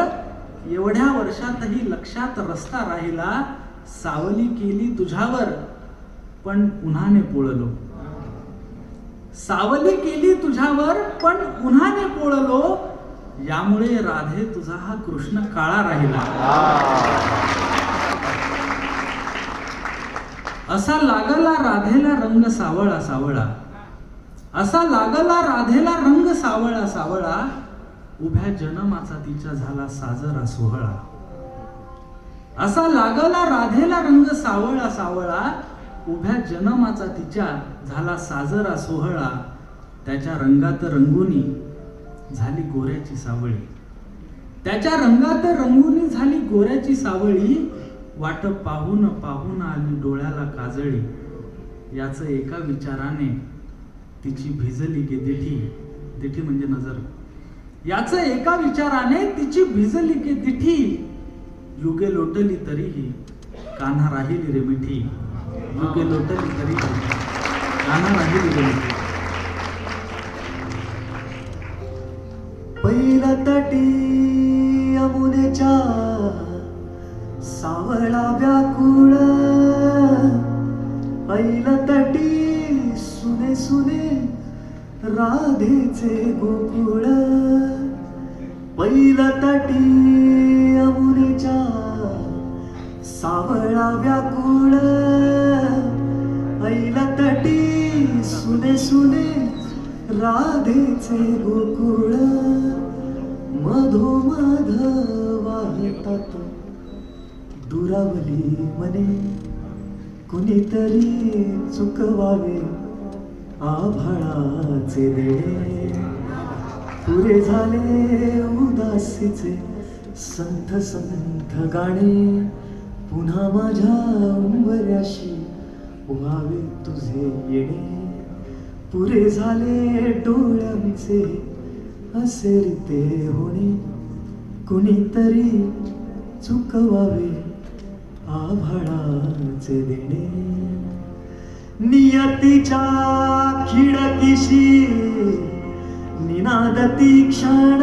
एवढ्या वर्षातही लक्षात रस्ता राहिला. सावली केली तुझ्यावर पण उन्हाने पोळलो. सावली केली तुझ्यावर पण उन्हाने पोळलो. यामुळे राधे तुझा हा कृष्ण काळा राहिला. असा लागला राधेला रंग सावळा सावळा. असा लागला राधेला रंग सावळा सावळा. उभ्या जन्माचा तिच्या झाला साजरा सोहळा. असा लागला राधेला रंग सावळा सावळा. उभ्या जन्माचा तिच्या झाला साजरा सोहळा. त्याच्या रंगात रंगुनी झाली गोऱ्याची सावळी. त्याच्या रंगात रंगुनी झाली गोऱ्याची सावळी. वाट पाहून पाहून आली डोळ्याला काजळी. याच एका विचाराने तिची भिजली गे दिठी. दिठी म्हणजे नजर. याच एका विचाराने तिची भिजली गे दिठी. युगे लोटली तरीही कान्हा राहिली रे मिठी. युगे लोटली तरीही कान्हा राहिली रे मिठी. पहिला तटी यमुनेच्या सावळा व्याकुळ ऐला तटी सुने सुने राधेचे गोकुळ पहिला तटी अमुनेच्या सावळा व्याकुळ ऐला तटी सुने सुने राधेचे गोकुळ मधोमध वाहतात दुरावली मने कुणीतरी चुकवावे आभाळाचे देणे पुरे झाले उदासीचे संथ संथ गाणे पुन्हा माझ्या उंबऱ्याशी व्हावे तुझे येणे पुरे झाले डोळ्यांचे असे रीते होणे कुणीतरी चुकवावे आभाळाचे देणे नियतीच्या खिडकीशी निनादती क्षण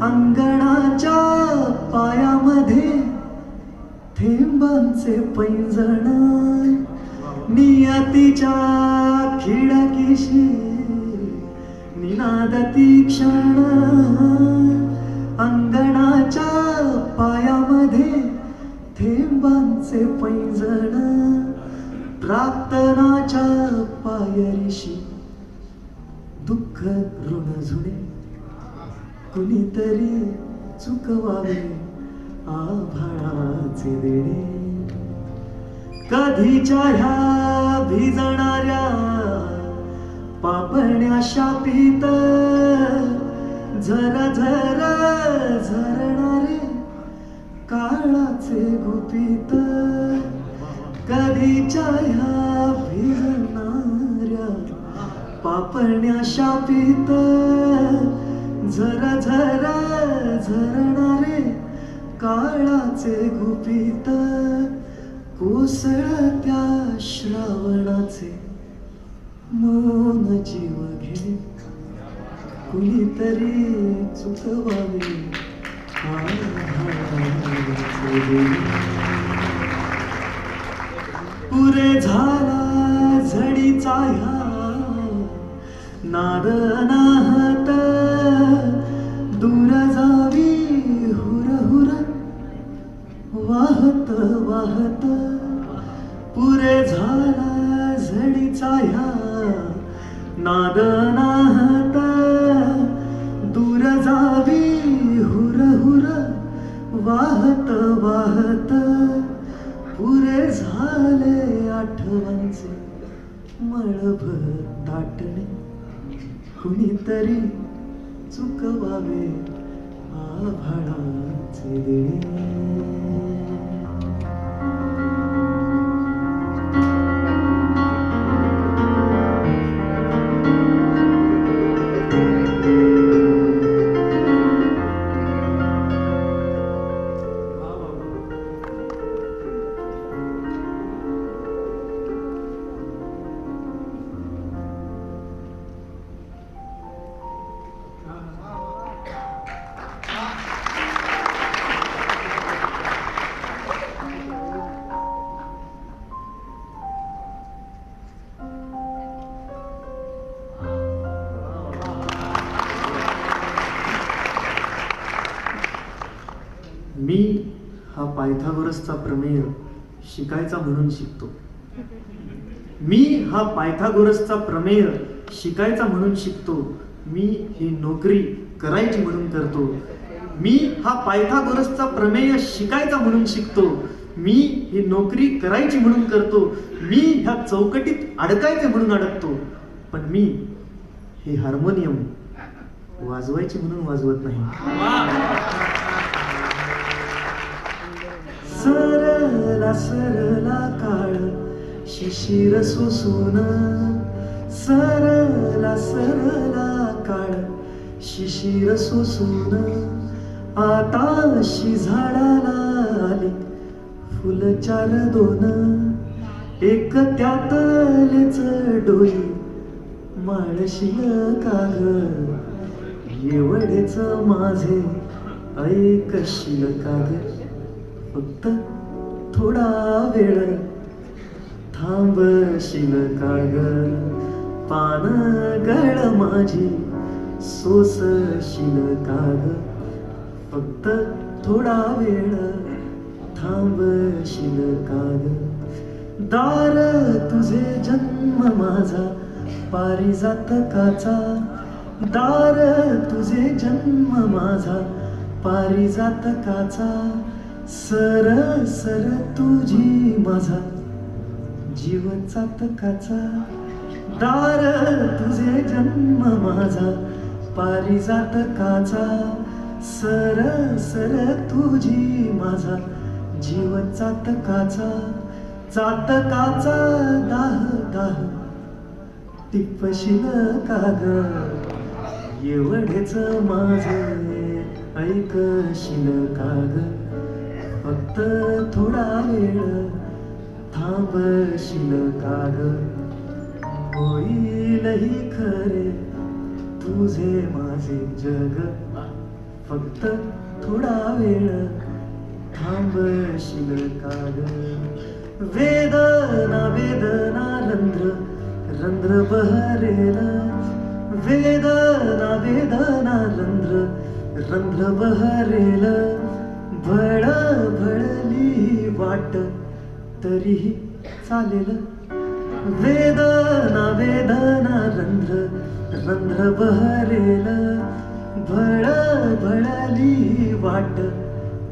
अंगणाच्या पायामध्ये थेंबांचे पैंजण नियतीच्या खिडकीशी निनादती क्षण अंगणाच्या पायामध्ये थेंबांचे पैंजण प्रार्थनाच्या पायरीशी दुःख ऋण झुणे कुणीतरी चुकवावे आभाळाचे देणे कधीच्या ह्या भिजणाऱ्या पापण्या शापित झर झर झरणारे काळाचे गुपित कधीच्या ह्या भिजणाऱ्या पापण्या शापित झर झर झरणारे काळाचे गुपित कोसळत्या श्रावणाचे मौन जीव घे कुणीतरी चुकवावे पुरे झाला झडीचा ह्या नाद नाहत दूर जावी हुर हुर वाहत वाहत पुरे झाला झडीचा ह्या नाद नाहत दूर जावी हुर हुर वाहत वाहत पुरे झाले आठवणचे मळभर दाटणे कुणीतरी चुकवावे आभाळाचे देणे मी हा पायथागोरसचा प्रमेय शिकायचा म्हणून शिकतो मी हा पायथागोरसचा प्रमेय शिकायचा म्हणून शिकतो मी ही नोकरी करायची म्हणून करतो मी हा पायथागोरसचा प्रमेय शिकायचा म्हणून शिकतो मी ही नोकरी करायची म्हणून करतो मी ह्या चौकटीत अडकायचे म्हणून अडकतो पण मी हे हार्मोनियम वाजवायचे म्हणून वाजवत नाही सरला सरला काळ शिशिर सोसून सरला सरला काळ शिशिर सोसून आताशी झाडाला आली फुल चार दोन एक त्यातलेच डोई माळशील काग एवढेच माझे ऐकशील काग फक्त थोडा वेळ थांबशील का ग पान गळ माझी सोसशील का ग फक्त थोडा वेळ थांबशील का ग दार तुझे जन्म माझा पारिजातकाचा दार तुझे जन्म माझा पारिजातकाचा सर सर तुझी माझा जीव चातकाचा दार तुझे जन्म माझा पारिजातकाचा सर सर तुझी माझा जीव चातकाचा चातकाचा दाह दाह टिपशील का ग एवढेच माझे ऐकशील का ग फक्त थोडा वेळ थांबशील का ग होईलही खरे तुझे माझे जग फक्त थोडा वेळ थांबशील का ग वेदना वेदना रंध्र रंध्र बहरेल वेदना वेदना रंध्र रंध्र बहरेल भळ भळली वाट तरीही चालेल वेदना वेदना रंध्र रंध्र बहरेल भळ भळली वाट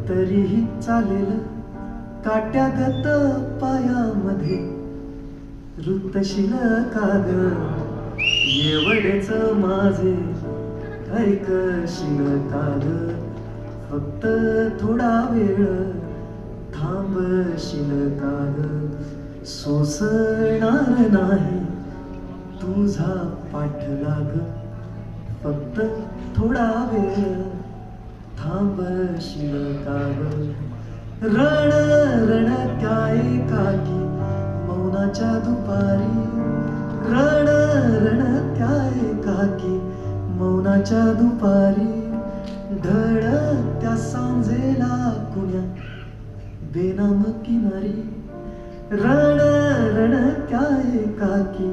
तरीही चालेल काट्यागत पायामध्ये रुतशील का ग एवढेच माझे ऐकशील का ग फक्त थोडा वेळ थांबशील का ग सोसणार नाही तुझा पाठलाग फक्त थोडा वेळ थांबशील का ग रण रण त्या एकाकी मौनाच्या दुपारी रण रण त्या एकाकी मौनाच्या दुपारी ढळ त्या सांजेला कुण्या बेनाम किनारी रण रण त्या एकाकी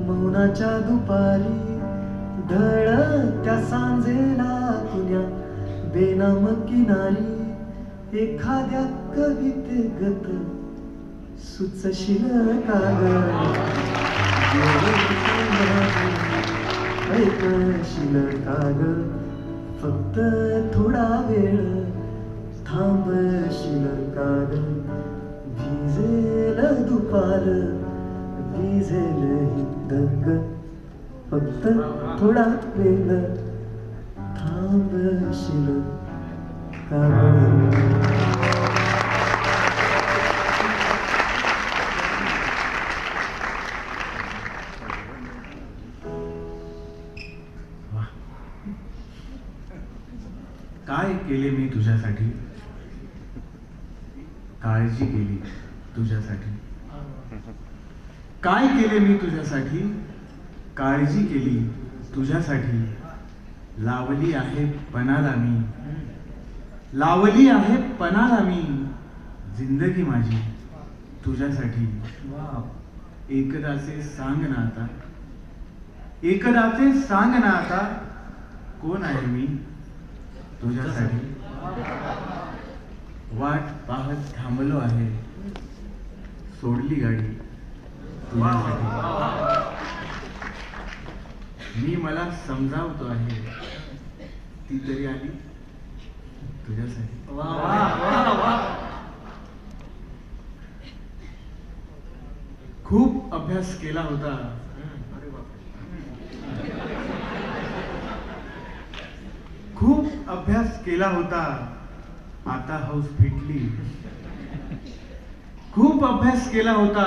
मौनाच्या दुपारी ढळ त्या सांजेला कुण्या बेनाम किनारी एखाद्या कविते गत सुचशील का ग ऐकशील का ग फक्त थोडा वेळ थांबशील का ग भिजेल दुपार भिजेल हिंदग फक्त थोडा वेळ थांबशील का ग काय केले मी तुझ्यासाठी काळजी केली तुझ्यासाठी काय केले मी तुझ्यासाठी काळजी केली तुझ्यासाठी लावली आहे पणाला मी लावली आहे पणाला मी जिंदगी माझी तुझ्यासाठी एकदाचे सांग ना आता एकदाचे सांग ना आता कोण आहे मी तुझ्यासाठी वाट पाहत थांबलो आहे सोडली गाडी तुझ्यासाठी मी मला समजावतो आहे ती तरी आली तुझ्यासाठी खूप अभ्यास केला होता खूप अभ्यास केला होता आता हौस फिटली खूप अभ्यास केला होता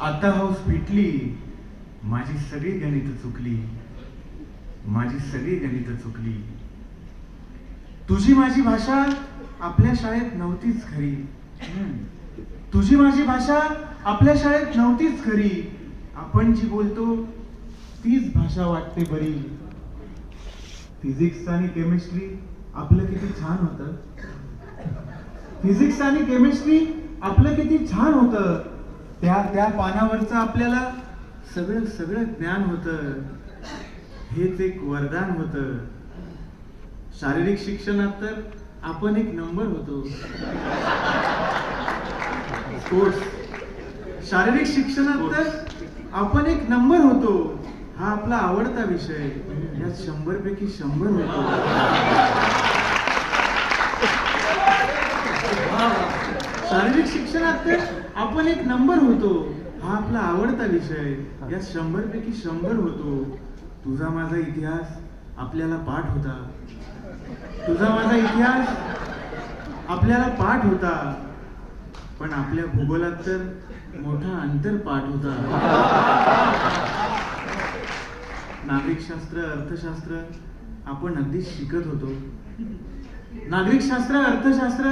आता हौस फिटली माझी सगळी गणित चुकली माझी सगळी गणित चुकली तुझी माझी भाषा आपल्या शाळेत नव्हतीच खरी तुझी माझी भाषा आपल्या शाळेत नव्हतीच खरी आपण जी बोलतो तीच भाषा वाटते बरी फिजिक्स आणि केमिस्ट्री आपलं किती छान होतं फिजिक्स आणि केमिस्ट्री आपलं किती छान होतं त्या पानावरचं आपल्याला सगळं सगळं ज्ञान होतं. हेच एक वरदान होतं. शारीरिक शिक्षणात तर आपण एक नंबर होतो. स्पोर्ट्स शारीरिक शिक्षणात तर आपण एक नंबर होतो. हा आपला आवडता विषय. यात 100 पैकी 100 होतो. शारीरिक शिक्षणात तर आपण एक नंबर होतो. हा आपला आवडता विषय. यात 100 पैकी 100 होतो. तुझा माझा इतिहास आपल्याला पाठ होता. तुझा माझा इतिहास आपल्याला पाठ होता. पण आपल्या भूगोलात तर मोठा अंतरपाठ होता. नागरिकशास्त्र अर्थशास्त्र आपण अगदीच शिकत होतो. नागरिकशास्त्र अर्थशास्त्र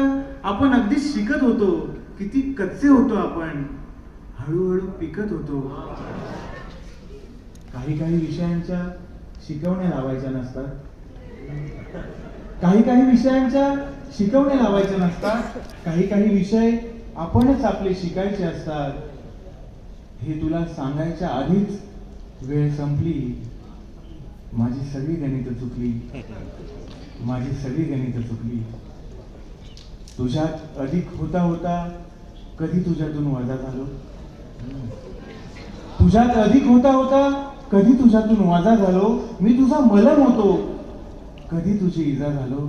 आपण अगदीच शिकत होतो. किती कच्चे होतो आपण. हळूहळू पिकत होतो. काही काही विषयांच्या शिकवण्या लावायच्या नसतात. काही काही विषयांच्या शिकवण्या लावायच्या नसतात. काही काही विषय आपणच आपले शिकायचे असतात. हे तुला सांगायच्या आधीच वेळ संपली. माझी सगळी गणित चुकली. माझी सगळी गणित चुकली. तुझ्यात अधिक होता होता कधी तुझ्यातून वजा झालो. तुझ्यात अधिक होता होता कधी तुझ्यातून वजा झालो. मी तुझा मलम होतो कधी तुझी इजा झालो.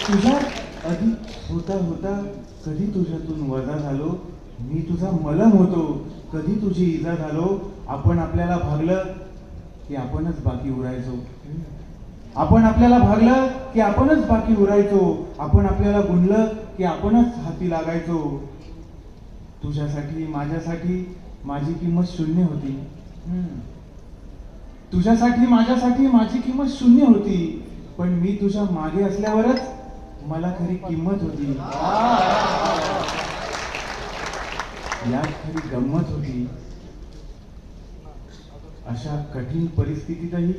तुझ्यात अधिक होता होता कधी तुझ्यातून वजा झालो. मी तुझा मलम होतो कधी तुझी इजा झालो. आपण आपल्याला भागलं की आपणच बाकी उरायचो. आपण आपल्याला भागलं की आपणच बाकी उरायचो. आपण आपल्याला गुणलं की आपणच हाती लागायचो. तुझ्यासाठी माझ्यासाठी माझी किंमत शून्य होती. तुझ्यासाठी माझ्यासाठी माझी किंमत शून्य होती. पण मी तुझ्या मागे असल्यावरच मला खरी किंमत होती. यात खरी गंमत होती. अशा कठीण परिस्थितीतही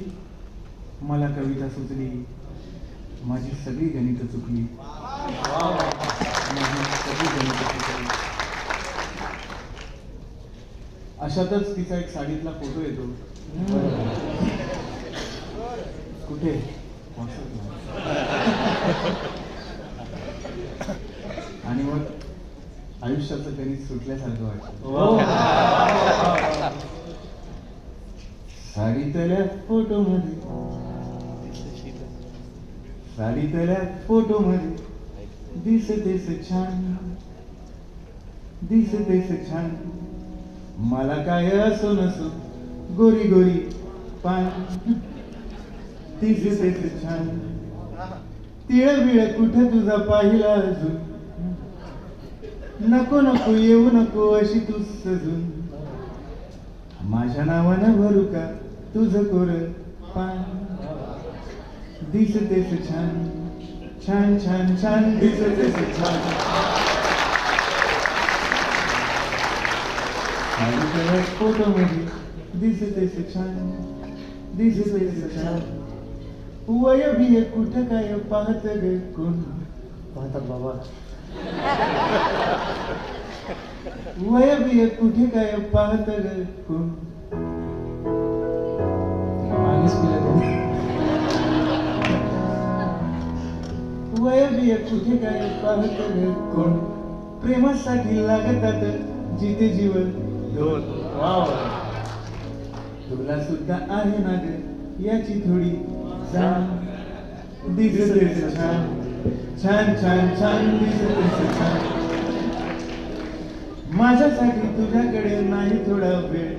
मला कविता सुचली. माझी सगळी गणित चुकली. माझी सगळी गणित चुकली. अशातच तिचा एक साडीतला फोटो येतो. कुठे आणि मग आयुष्याचं गणित सुटल्यासारखं वाटतं. साडीतल्या फोटो मध्ये साडीतल्या फोटो मध्ये दिसतेस छान. दिसतेस छान. मला काय असो नसो गोरी गोरी पान. दिसतेस छान. तिळ बिळ कुठे तुझा पाहिला अजून. नको नको येऊ नको अशी तू सजून. माझ्या नावानं भरू का तुझं कोर पान. दिसतेस छान. छान छान छान. दिसतेस छान. फोटो मध्ये दिसतेस छान. दिसतेस छान. वय बिय कुठं काय पाहत ग कोण. पाहतात बाबा. वय बिय कुठे काय पाहत ग कोण. मागेच पिलं. वय बिय कुठे काय पाहत ग कोण. प्रेमासाठी लागतात जिथे जीव दोन. तुला सुद्धा आहे ना ग याची थोडी जाण. दिसतेस छान. छान छान छान. दिसतेस छान. माझ्यासाठी तुझ्याकडे नाही थोडा वेळ.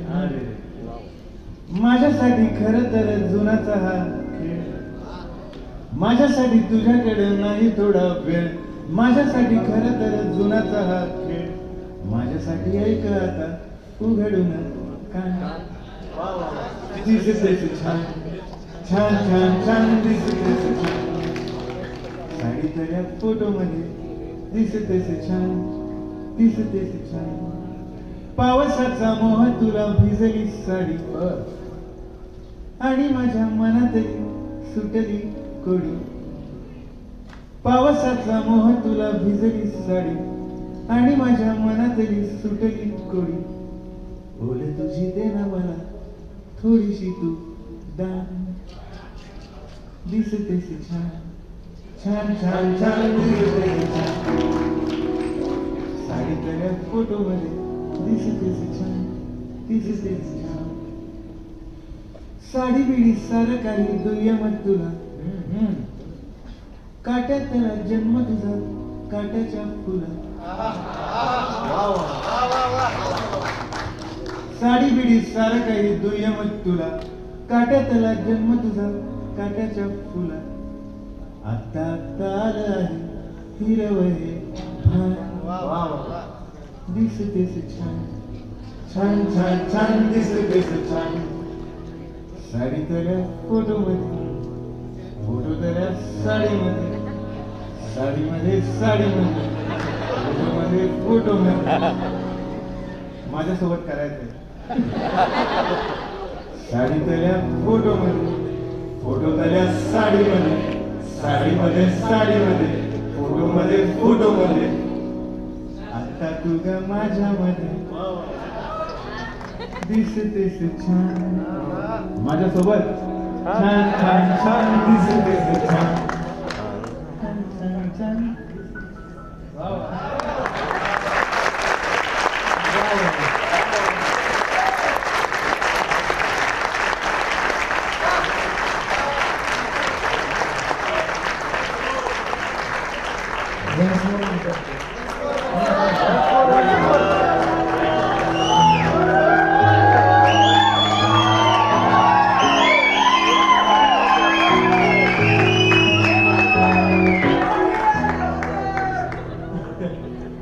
माझ्यासाठी खरं तर जुनाचा हा खेळ. माझ्यासाठी तुझ्याकडे नाही थोडा वेळ. माझ्यासाठी खरं तर जुनाचा हा खेळ. माझ्यासाठी ऐक आता उघडून कान. दिसतेस छान. छान छान छान. दिसतेस छान. साडीतल्या फोटो मध्ये दिसतेस छान. दिसतेस छान. पावसाचा मोह तुला भिजली साडी. आणि माझ्या मनातही सुटली कोडी. पावसाचा मोह तुला भिजली साडी आणि माझ्या मनातली सुटली कोडी. बोल तुझी दे ना मला थोडीशी तू दान. दिसतेस छान छान छान छान दिसतेस छान. साडीतल्या फोटो मध्ये दिसतेस छान दिसतेस छान. साडी बिडी सारं काही दुय्यम तुला. काट्यातला जन्म तुझा काट्याच्या फुला. साडी बिडी सारं काही दुय्यम तुला. काट्यातला जन्म तुझा काट्याच्या फुला. आता ताल आहे हिरवळे दिसतेस छान छान छान छान दिसतेस छान. साडीतल्या फोटो मध्ये फोटो तल्या साडीमध्ये साडीमध्ये साडीमध्ये फोटोमध्ये फोटोमध्ये. माझ्यासोबत करायचंय. साडीतल्या फोटोमध्ये फोटो तल्या साडीमध्ये साडीमध्ये साडीमध्ये फोटोमध्ये फोटोमध्ये. आता तू ग माझ्यामध्ये दिसतेस छान. माझ्यासोबत छान छान छान दिसतेस छान छान छान.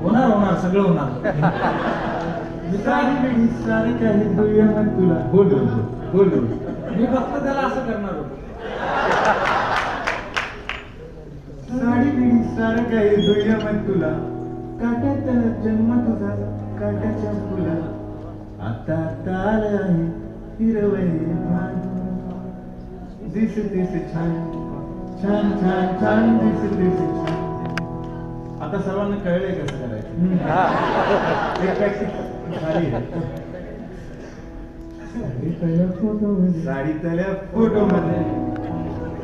होणार सगळं होणार. सारी काही दुय्यम तुला. बोल बोल बोल. मी फक्त त्याला असं करणार होतो. साडी बिडी सारं काही दुय्यम तुला. काट्यातला जन्म तुझा काट्याच्या फुला. आता ताल आहे हिरवळे भान. दिसतेस छान छान छान छान दिसतेस छान. आता सर्वांना कळलंय कसं करायचं. एक practice झाली आहे. साडीतल्या फोटोमध्ये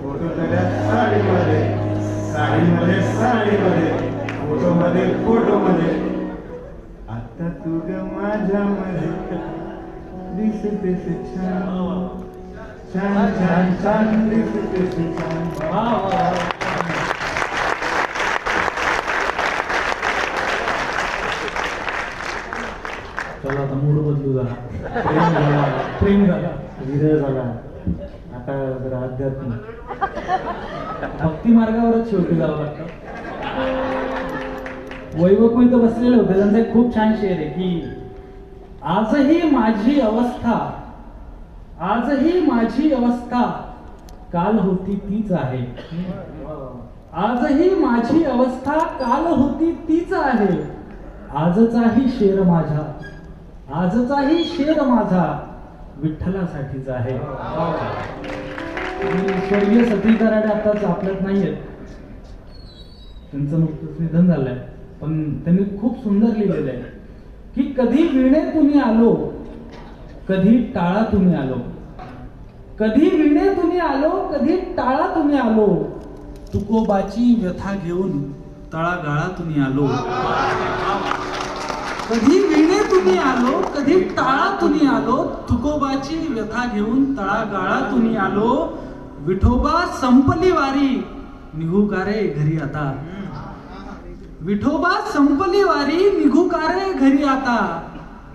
फोटोतल्या साडीमध्ये साडीमध्ये साडीमध्ये फोटोमध्ये फोटोमध्ये. आता तू ग माझ्यामध्ये दिसतेस छान छान छान छान दिसतेस छान. चला आता मूड बदलू जरा. प्रेम झाला विरह झाला. आता जरा अध्यात्म भक्ती मार्गावरच शेवटी जावं लागतं. वैभव इथं बसलेले होते. त्यांचा एक खूप छान शेर आहे की आजही माझी अवस्था आजही माझी अवस्था काल होती तीच आहे. आजही माझी अवस्था काल होती तीच आहे. आजचाही शेर माझा आजचाही शेर माझा विठ्ठलासाठीच आहे. स्वर्गीय सती कराडे आताच आपल्यात नाहीयेत. त्यांचं नुकतंच निधन झालंय. पण त्यांनी खूप सुंदर लिहिलेलं आहे की कधी विणे तुम्ही आलो कधी टाळा तुम्ही आलो. कधी विणे तुम्ही आलो कधी टाळा तुम्ही आलो. तुकोबाची व्यथा घेऊन तळागाळा तुम्ही आलो. कधी विणे तुम्ही आलो कधी टाळा तुम्ही आलो. तुकोबाची व्यथा घेऊन तळागाळा तुम्ही आलो. विठोबा संपली वारी निघू का रे घरी आता. विठोबा संपली वारी निघू का रे घरी आता.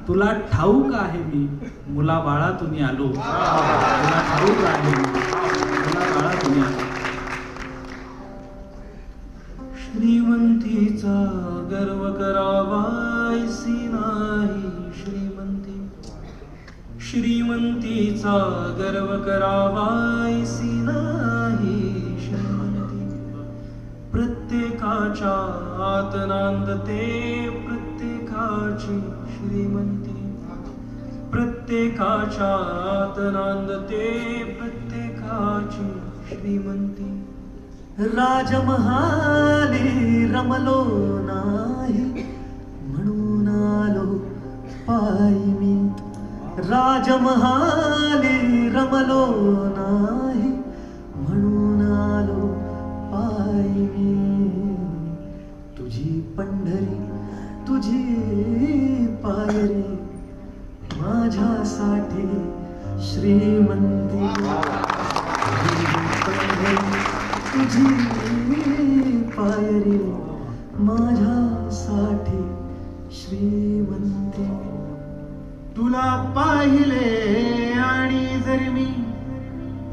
तुला ठाऊक आहे मी मुला बाळा तुम्ही आलो. तुला ठाऊक आहे मी मुला बाळा तुम्ही आलो. श्रीमंतीचा गर्व करावायसी नाही. श्रीमंतीचा गर्व करावायसी नाही. प्रत्येकाच्या आत नांदते प्रत्येकाची श्रीमंती. प्रत्येकाच्या आत नांदते प्रत्येकाची श्रीमंती. राजमहाली रमलो नाही म्हणून आलो पायी मी. राजमहाली रमलो नाही म्हणून आलो पायी मी. तुझी पंढरी तुझी पायरी माझ्यासाठी श्रीमंती. तुझी पायरी माझ्यासाठी श्रीमंती. तुला पाहिले आणि जरी मी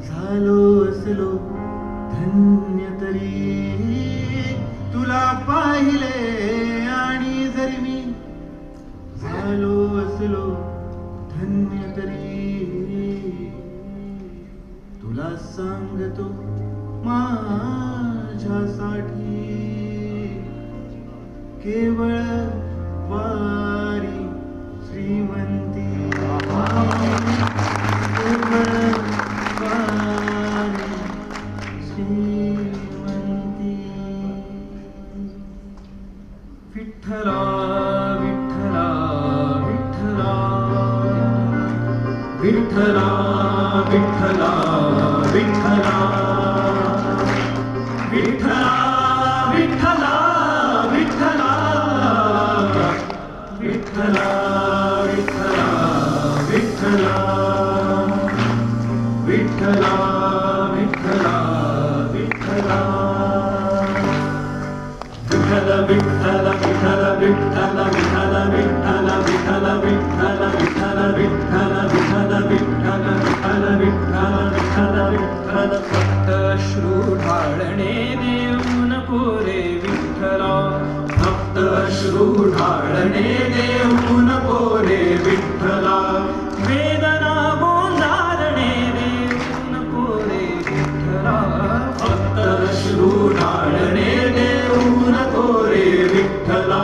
झालो असलो धन्य तरी. तुला पाहिले आणि जरी मी झालो असलो धन्य तरी. तुला सांगतो माझ्यासाठी केवळ वारी श्रीमंती. केवळ वारी श्रीमंती. विठ्ठला विठ्ठला विठ्ठला विठ्ठला विठ्ठला विठ्ठला विठ्ठला विठ्ठला विठ्ठला विठ्ठला विठ्ठला विठ्ठला विठ्ठला विठ्ठला विठ्ठला विठ्ठल विठ्ठल विठ्ठल विठ्ठल विठ्ठल विठ्ठल विठ्ठल विठ्ठल विठ्ठल विठ्ठल विठ्ठल विठ्ठल विठ्ठल विठ्ठल विठ्ठल विठ्ठल. फक्त अश्रू ढाळणे देऊ नको रे विठ्ठला. फक्त अश्रू ढाळणे देऊ नको रे विठ्ठला. वेदना गोंजारणे देऊ नको रे विठ्ठला. फक्त अश्रू ढाळणे देऊ नको रे विठ्ठला.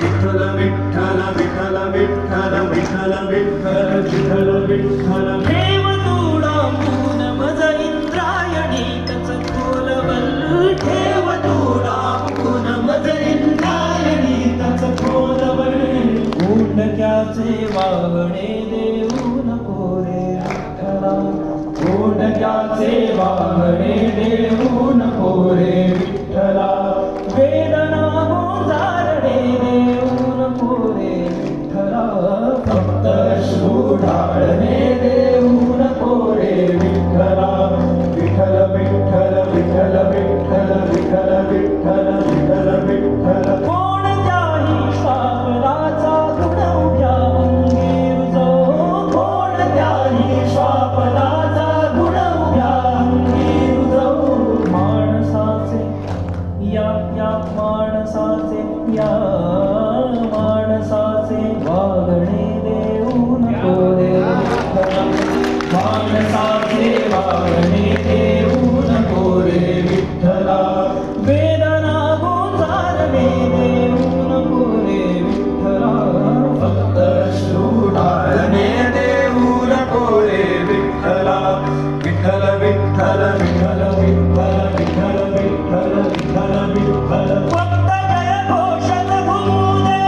विठ्ठल विठ्ठल विठ्ठल विठ्ठल विठ्ठल विठ्ठल विठ्ठल विठ्ठल. ठेव तुडांबून मज इंद्रायणी कच खोलवल. ठेव तुडांबून मज इंद्रायणी कच खोलवल. कोंडक्याचे वागणे देऊ नको रे विठ्ठला. कोंडक्याचे वागणे देऊ नको रे विठ्ठला. वेदना गोंजारणे देऊ नको रे विठ्ठला. फक्त अश्रू ढाळणे देऊ नको रे विठ्ठला. विठ्ठल विठ्ठल विठ्ठल विठ्ठल विठ्ठल विठ्ठल विठ्ठल विठ्ठल. कोणत्याही श्वापदाचा गुण उभ्या अंगी रुजो. कोणत्याही श्वापदाचा गुण उभ्या अंगी रुजो. माणसाचे या माणसाचे या माणसाचे वागणे देऊ नको रे विठ्ठला. माणसाचे वागणे देऊ नको रे विठ्ठला. वेदना गोंजारणे देऊ नको रे विठ्ठला. फक्त अश्रू ढाळणे देऊ नको रे विठ्ठला. विठ्ठल विठ्ठल विठ्ठल विठ्ठल विठ्ठल विठ्ठल विठ्ठल विठ्ठल. फक्त जय घोषच घुमू दे.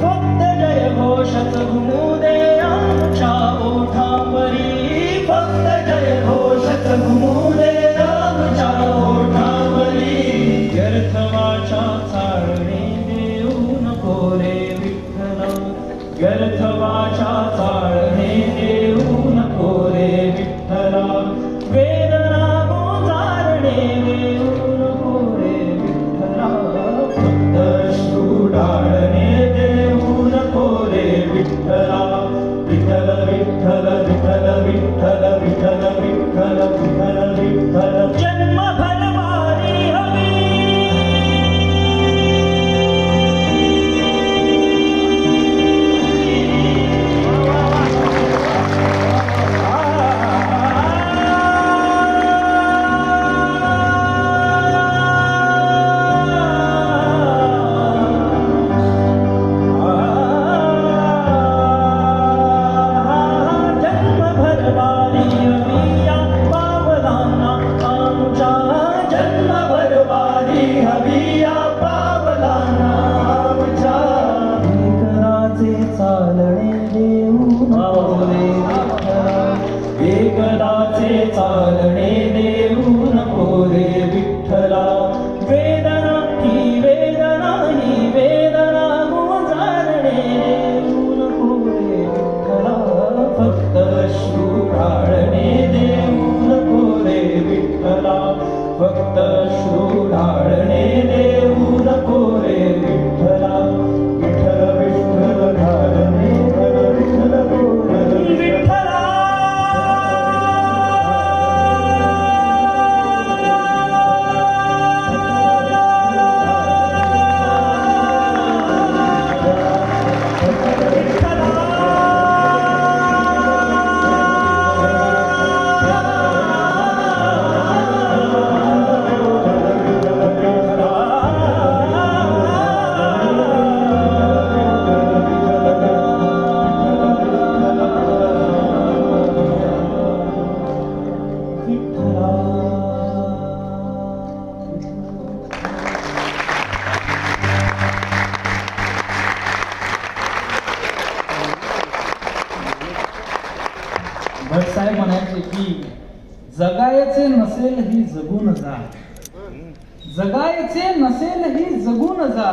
फक्त जय घोषच घुमू दे आमच्या ओठावरी. फक्त जय घोषच घुमू दे आमच्या ओठावरी. व्यर्थ वाचा चालणे देऊ नको रे विठ्ठला. व्यर्थ वाचा चालणे देऊ नको रे विठ्ठला. वेदना गोंजारणे देऊ नको रे विठ्ठला. फक्त अश्रू ढाळणे देऊ नको रे विठ्ठला. विठ्ठल विठ्ठल विठ्ठल विठ्ठल विठ्ठल विठ्ठल विठ्ठल विठ्ठल. जन्मभर वारी हवी. भटसाहेब म्हणायचे की जगायचे नसेल ही जगून जा, जगायचे नसेल ही जगून जा,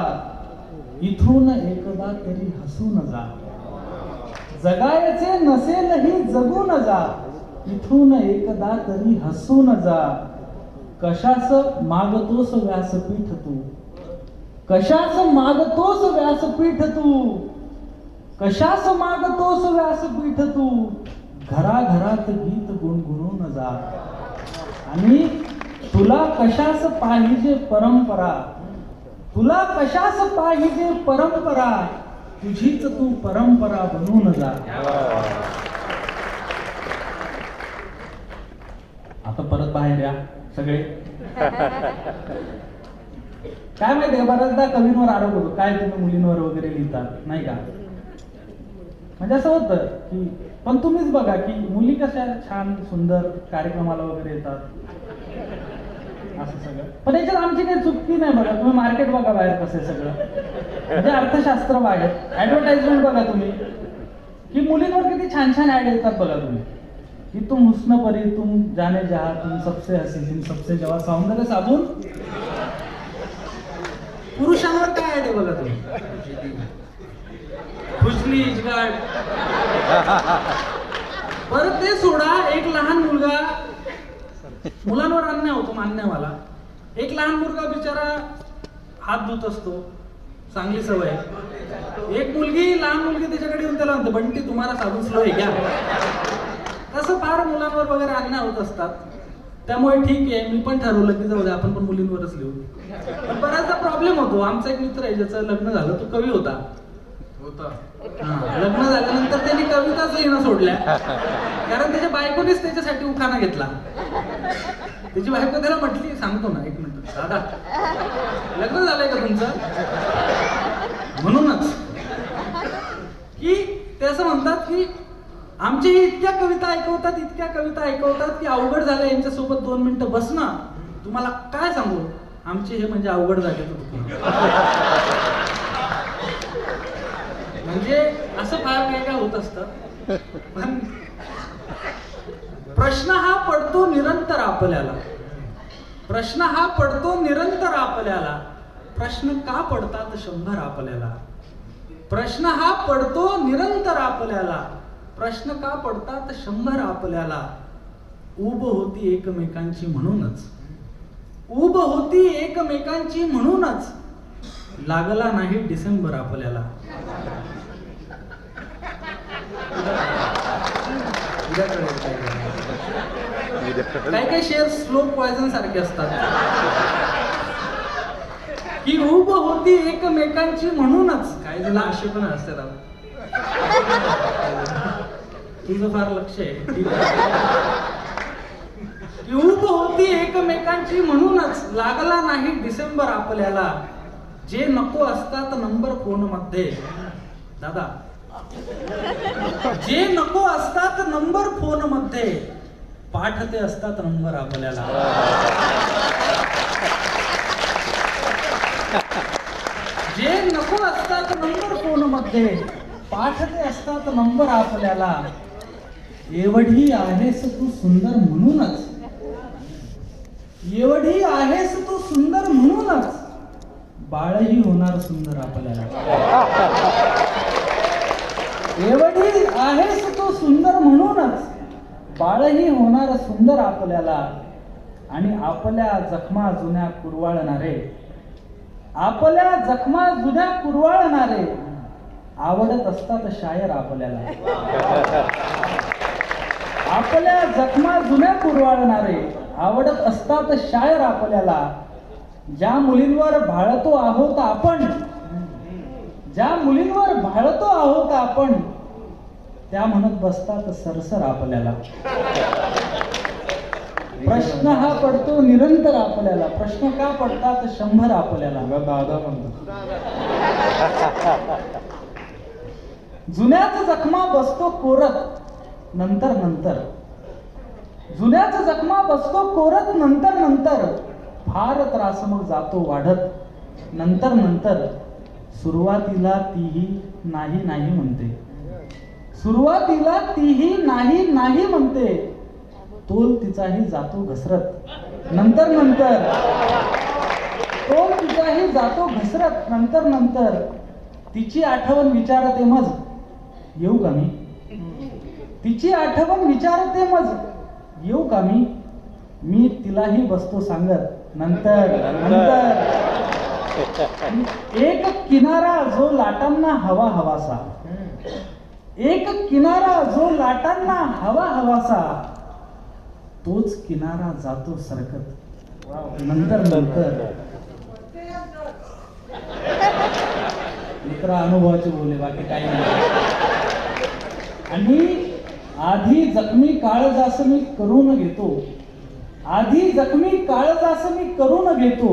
इथून एकदा तरी हसून जा. जगायचे नसेल ही जगून जा, इथून एकदा तरी हसून जा. कशास मागतोस व्यासपीठ तू, कशास मागतोस व्यासपीठ तू, कशास मागतोस व्यासपीठ तू, घराघरात गीत गुणगुणून जा. आणि तुला कशास पाहिजे परंपरा, तुला कशास पाहिजे परंपरा, तुझीच तू परंपरा बनून जा. आता परत बाहेर या सगळे. काय माहितीये, बऱ्याचदा कवींवर आरोप होतो काय तुम्ही मुलींवर वगैरे लिहितात नाही का. म्हणजे असं होतं की पण तुम्हीच बघा की मुली कशा छान सुंदर कार्यक्रमाला वगैरे येतात असं सगळं. पण याच्यात आमची काही चुकी नाही बघा. तुम्ही मार्केट बघा बाहेर कसं आहे सगळं, म्हणजे अर्थशास्त्र बाहेर ऍडव्हर्टाइजमेंट बघा तुम्ही की मुलींवर किती छान छान ऍड येतात बघा तुम्ही की तुम हुस्न परी तुम जाने जहा तुम सबसे हसी तुम सबसे जवा, सौंदर्य साबून. पुरुषांवर काय ऍड आहे बघा तुम्ही, खुजली इजगाड. परत ते सोडा, एक लहान मुलगा, मुलांवर अन्याय होतो मान्यवाला. एक लहान मुलगा बिचारा हात धुत असतो, चांगली सवय. एक मुलगी, लहान मुलगी त्याच्याकडे येऊन त्याला म्हणते बंटी तुम्हाला साबुन स्लो आहे क्या. तसं फार मुलांवर वगैरे अन्याय होत असतात. त्यामुळे ठीक आहे, मी पण ठरवलं की जाऊ दे आपण पण मुलींवरच लिहू. पण बराचदा प्रॉब्लेम होतो. आमचा एक मित्र आहे ज्याचं लग्न झालं, तो कवी होता. लग्न झाल्यानंतर त्यांनी कविताच लिहिणं सोडल्या, कारण त्याच्या बायकोनेच त्याच्यासाठी उखाणा घेतला. त्याची बायको त्याला म्हटली, सांगतो ना एक मिनिट दादा, लग्न झालंय का तुमचं. म्हणूनच की ते असं म्हणतात की आमची इतक्या कविता ऐकवतात, इतक्या कविता ऐकवतात की अवघड झालं यांच्यासोबत 2 मिनिटं बसणं. तुम्हाला काय सांगू, आमचे हे म्हणजे अवघड झाले. म्हणजे असं फार काय काय होत असतं. पण प्रश्न हा पडतो निरंतर आपल्याला, प्रश्न हा पडतो निरंतर आपल्याला. प्रश्न का पडतात 100 आपल्याला, प्रश्न हा पडतो निरंतर आपल्याला. प्रश्न का पडतात 100 आपल्याला. उब होती एकमेकांची म्हणूनच, उब होती एकमेकांची म्हणूनच, लागला नाही डिसेंबर आपल्याला. काही काही शेअर स्लो पॉयझन सारखे असतात की उब होती एकमेकांची म्हणूनच. काही जण असे पण असतात, तुझं फार लक्ष आहे. उब होती एकमेकांची म्हणूनच, लागला नाही डिसेंबर आपल्याला. जे नको असतात नंबर फोन मध्ये दादा, जे नको असतात नंबर फोन मध्ये, पाठते असतात नंबर आपल्याला. जे नको असतात नंबर फोन मध्ये, पाठते असतात नंबर आपल्याला. एवढी आहेस तू सुंदर म्हणूनच, एवढी आहेस तू सुंदर म्हणूनच, बाळही होणार सुंदर आपल्याला. एवढी आहेस तू सुंदर म्हणूनच, बाळही होणार सुंदर आपल्याला. आणि आपल्या जखमा जुन्या कुरवाळणारे, आपल्या जखमा जुन्या कुरवाळणारे, आवडत असतात शायर आपल्याला. आपल्या जखमा जुन्या कुरवाळणारे, आवडत असतात शायर आपल्याला. ज्या मुलींवर भाळतो आहोत आपण, ज्या मुलींवर भाळतो आहोत आपण, त्या म्हणत बसतात सरसर आपल्याला. प्रश्न हा पडतो निरंतर आपल्याला. प्रश्न का पडतात 100 आपल्याला. दादा म्हणतो जुन्याच जखमा बसतो कोरत नंतर नंतर, जुन्याच जखमा बसतो कोरत नंतर नंतर, फार त्रास मग जातो वाढत नंतर नंतर. सुरुवातीला तीही नाही नाही म्हणते, सुरुवातीला तीही नाही नाही म्हणते, तोल तिचाही जातो घसरत नंतर नंतर, तोल तिचाही जातो घसरत नंतर नंतर, तिची आठवण विचारते मज येऊ का मी, तिची आठवण विचारते मज येऊ का मी तिलाही बसतो सांगत नंतर नंतर. एक किनारा जो लाटांना हवा हवासा, एक किनारा जो लाटांना हवा हवासा, तोच किनारा जातो सरकत नंतर नंतर. मित्र अनुभवाचे बोले, बाकी काही नाही. आणि आधी जखमी काळजास मी करून घेतो, आधी जखमी काळजास मी करून घेतो,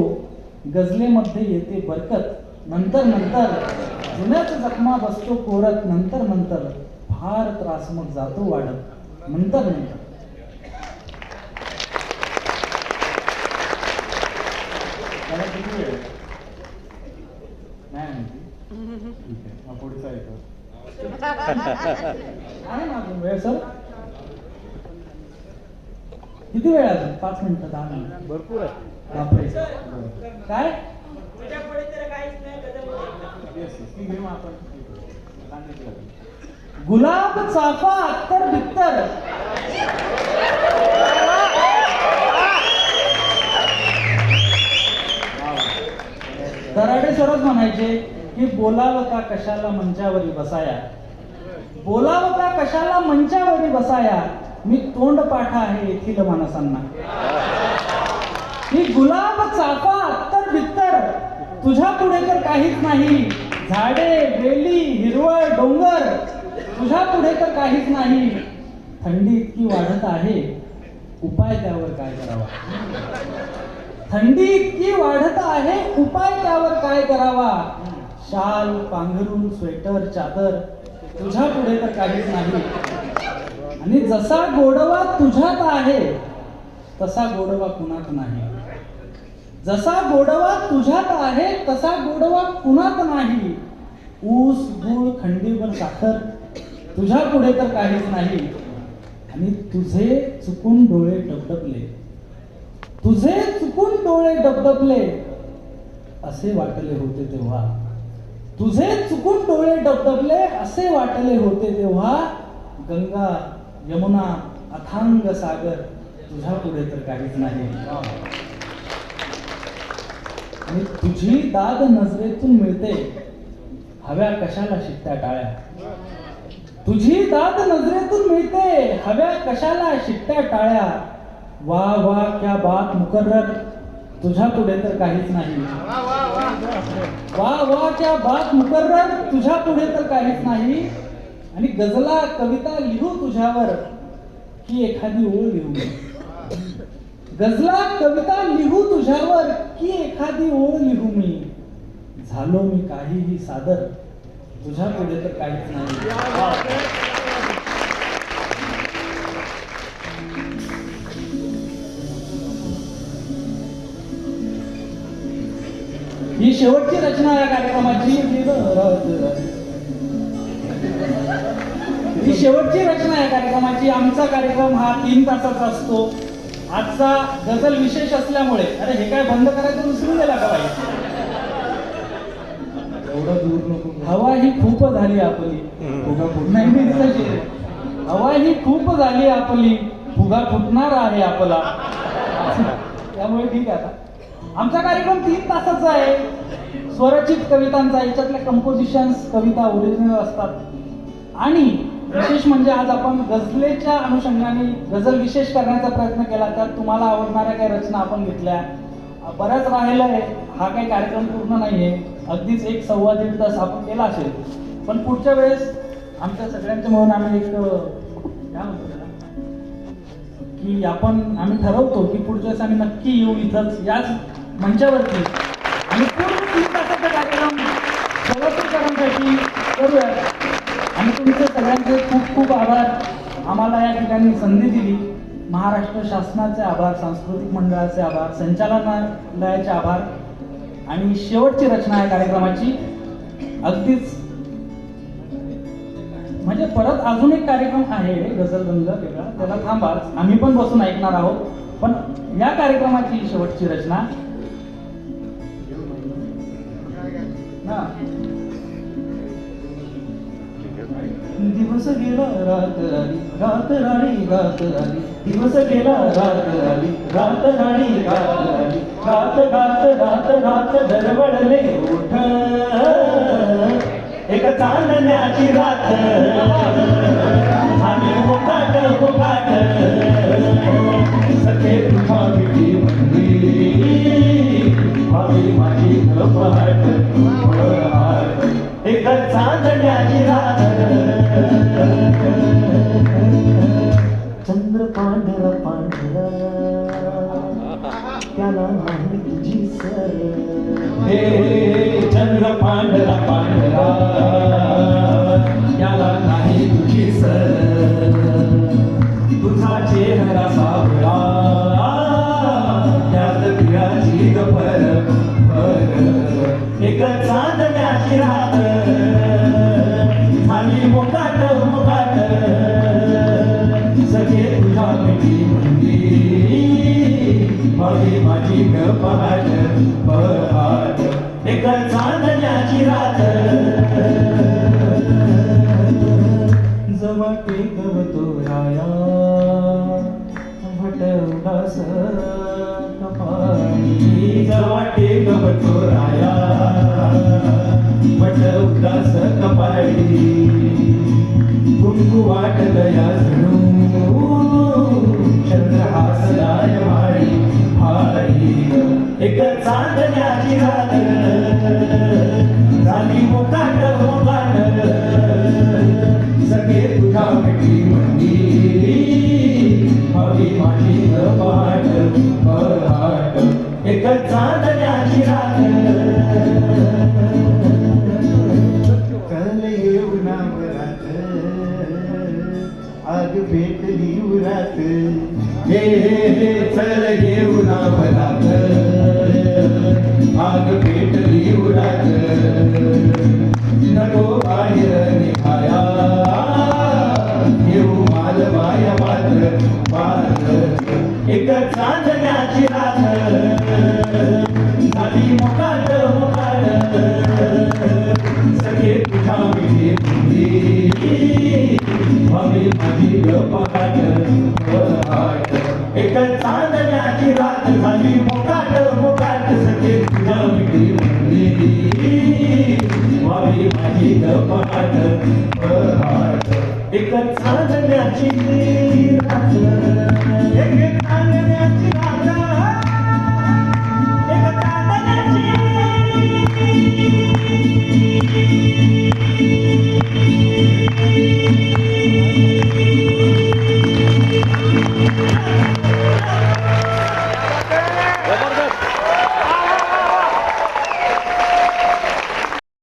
गझलेमध्ये येते बरकत नंतर नंतर, जुन्याच जखमा बसतो कोरत नंतर नंतर, फार त्रास मग जातो वाढत नंतर नंतर. मला किती वेळ नाही माहिती, ठीक आहे मग पुढचा येतो. आहे ना अजून वेळ सर? किती वेळ अजून? 5 मिनिटं 10 मिनिटं भरपूर आहे. बापरे. काय गुलाब चाफा अत्तर बित्तर, दराडे सरच म्हणायचे की बोलावं का कशाला मंचावरी बसाया, बोलावं का कशाला मंचावरी बसाया, मी तोंड पाठा आहे येथील माणसांना. ही गुलाब चाफा अत्तर बित्तर, तुझ्या पुढे तर काहीच नाही, झाडे वेली हिरवळ डोंगर, तुझ्या पुढे तर काहीच नाही, थंडी इतकी वाढत आहे, उपाय त्यावर काय करावा, थंडी इतकी वाढत आहे, उपाय त्यावर काय करावा, शाल पांघरून स्वेटर चादर, तुझ्या पुढे तर काहीच नाही, आणि जसा गोडवा तुझ्यात आहे तसा गोडवा कुणात नाही, जसा गोडवा तुझ्यात आहे तसा गोडवा कुणात नाही, ऊस गुळ खंडीवर साखर, तुझ्या पुढे तर काहीच नाही, आणि तुझे चुकून डोळे डबडबले, तुझे चुकून डोळे डबडबले, असे वाटले होते तेव्हा, तुझे चुकून डोळे डबडबले असे वाटले होते तेव्हा, गंगा यमुना अथांग सागर, तुझ्या पुढे तर काहीच नाही, आणि तुझी दाद नजरेतून मिळते, हव्या कशाला शिट्ट्या टाळ्या, तुझी दाद नजरेतून मिळते, हव्या कशाला शिट्ट्या टाळ्या, वा वा क्या बात मुकर्रर, तुझ्या पुढे तर काहीच नाही, वा वा क्या बात मुकर्रर, तुझ्या पुढे तर काहीच नाही, आणि गझला कविता लिहू तुझ्यावर की एखादी ओळ लिहू मी, गझला कविता लिहू तुझ्यावर की एखादी ओळ लिहू मी, झालो मी काहीही सादर, तुझ्या पुढे तर काहीच नाही. ही शेवटची रचना या कार्यक्रमाची, ही शेवटची रचना या कार्यक्रमाची. आमचा कार्यक्रम हा 3 तासाचा असतो. आजचा गझल विशेष असल्यामुळे, अरे हे काय बंद करायचं विसरून गेला का बाई? एवढं दूर नको. हवा ही खूप झाली आपली, नाही, हवा ही खूप झाली आपली, फुगा फुटणार आहे आपला. त्यामुळे ठीक आहे. आता आमचा कार्यक्रम 3 तासाचा आहे. स्वरचित कवितांचा, याच्यातल्या कंपोजिशन्स कविता ओरिजिनल असतात. आणि विशेष म्हणजे आज आपण गझलेच्या अनुषंगाने गझल विशेष करण्याचा प्रयत्न केला. त्यात तुम्हाला आवडणाऱ्या काही रचना आपण घेतल्या. बऱ्याच राहिलं आहे. हा काही कार्यक्रम पूर्ण नाहीये. अगदीच 1-1.25 तास आपण केला असेल. पण पुढच्या वेळेस आमच्या सगळ्यांच्या मिळून आम्ही एक काय म्हणतो की आम्ही ठरवतो की पुढच्या वेळेस आम्ही नक्की येऊ इथंच, याच मंचावरती, आणि पूर्ण 3 तासाचा कार्यक्रम सर्वसाधारणसाठी करूया. आणि तुमचे सगळ्यांचे खूप खूप आभार. आम्हाला या ठिकाणी संधी दिली. महाराष्ट्र शासनाचे आभार, सांस्कृतिक मंडळाचे आभार, संचालनालयाचे आभार. आणि शेवटची रचना या कार्यक्रमाची अगदीच म्हणजे परत अजून एक कार्यक्रम आहे गझलबंद वेगळा, त्याला थांबाच, आम्ही पण बसून ऐकणार आहोत. पण या कार्यक्रमाची शेवटची रचना हा. दिवस गेला रात आली, रात राणी रात आली, दिवस गेला रात आली, रात राणी रात आली, रात रात रात रात दरवळले ओठ, एक चांदण्याची रात आम्ही मुकाट मुकाट सखे तुझा भेटी म्हणली माझी पहाट एक चांदण्याची रात, चंद्र पांढरा पांढरा त्याला नाही तुझी सर, हे चंद्र पांढरा पांढरा त्याला नाही तुझी सर, तुझा चेहरा सावळा त्यात पियाची गफर एक चांदण्याची रात झाली मुकाट मुकाट सगळे तुझ्या भेटी म्हणली माझी पहाट पहाट एक चांदण्याची रात, जवा टेकवतो राया भटवलास कपाळी, जवा टेकवतो राया भटवलास कपाळी, कुंकू वाटलया जणू चंद्र हासलाय भारी भारी एक चांदण्याची रात झाली मुकाट मुकाट सगळे तुझ्या भेटी म्हणली माझी पहाट पहाट एक चांदण्याची रात, कल येऊनावरात आग भेटली उरात, हे चल येऊनावरात आग पेटली उरात, नको बाहेर निघाया येऊ माल माया मात्र मात्र एक चांदण्याची रात झाली मुकाट मुकाट सगळे तुझ्या मिठी म्हणली माझी पहाट पहाट एक चांदण्याची रात झाली मुकाट मुकाट सगळे तुझ्या मिठी म्हणली माझी पहाट पहाट एक चांदण्याची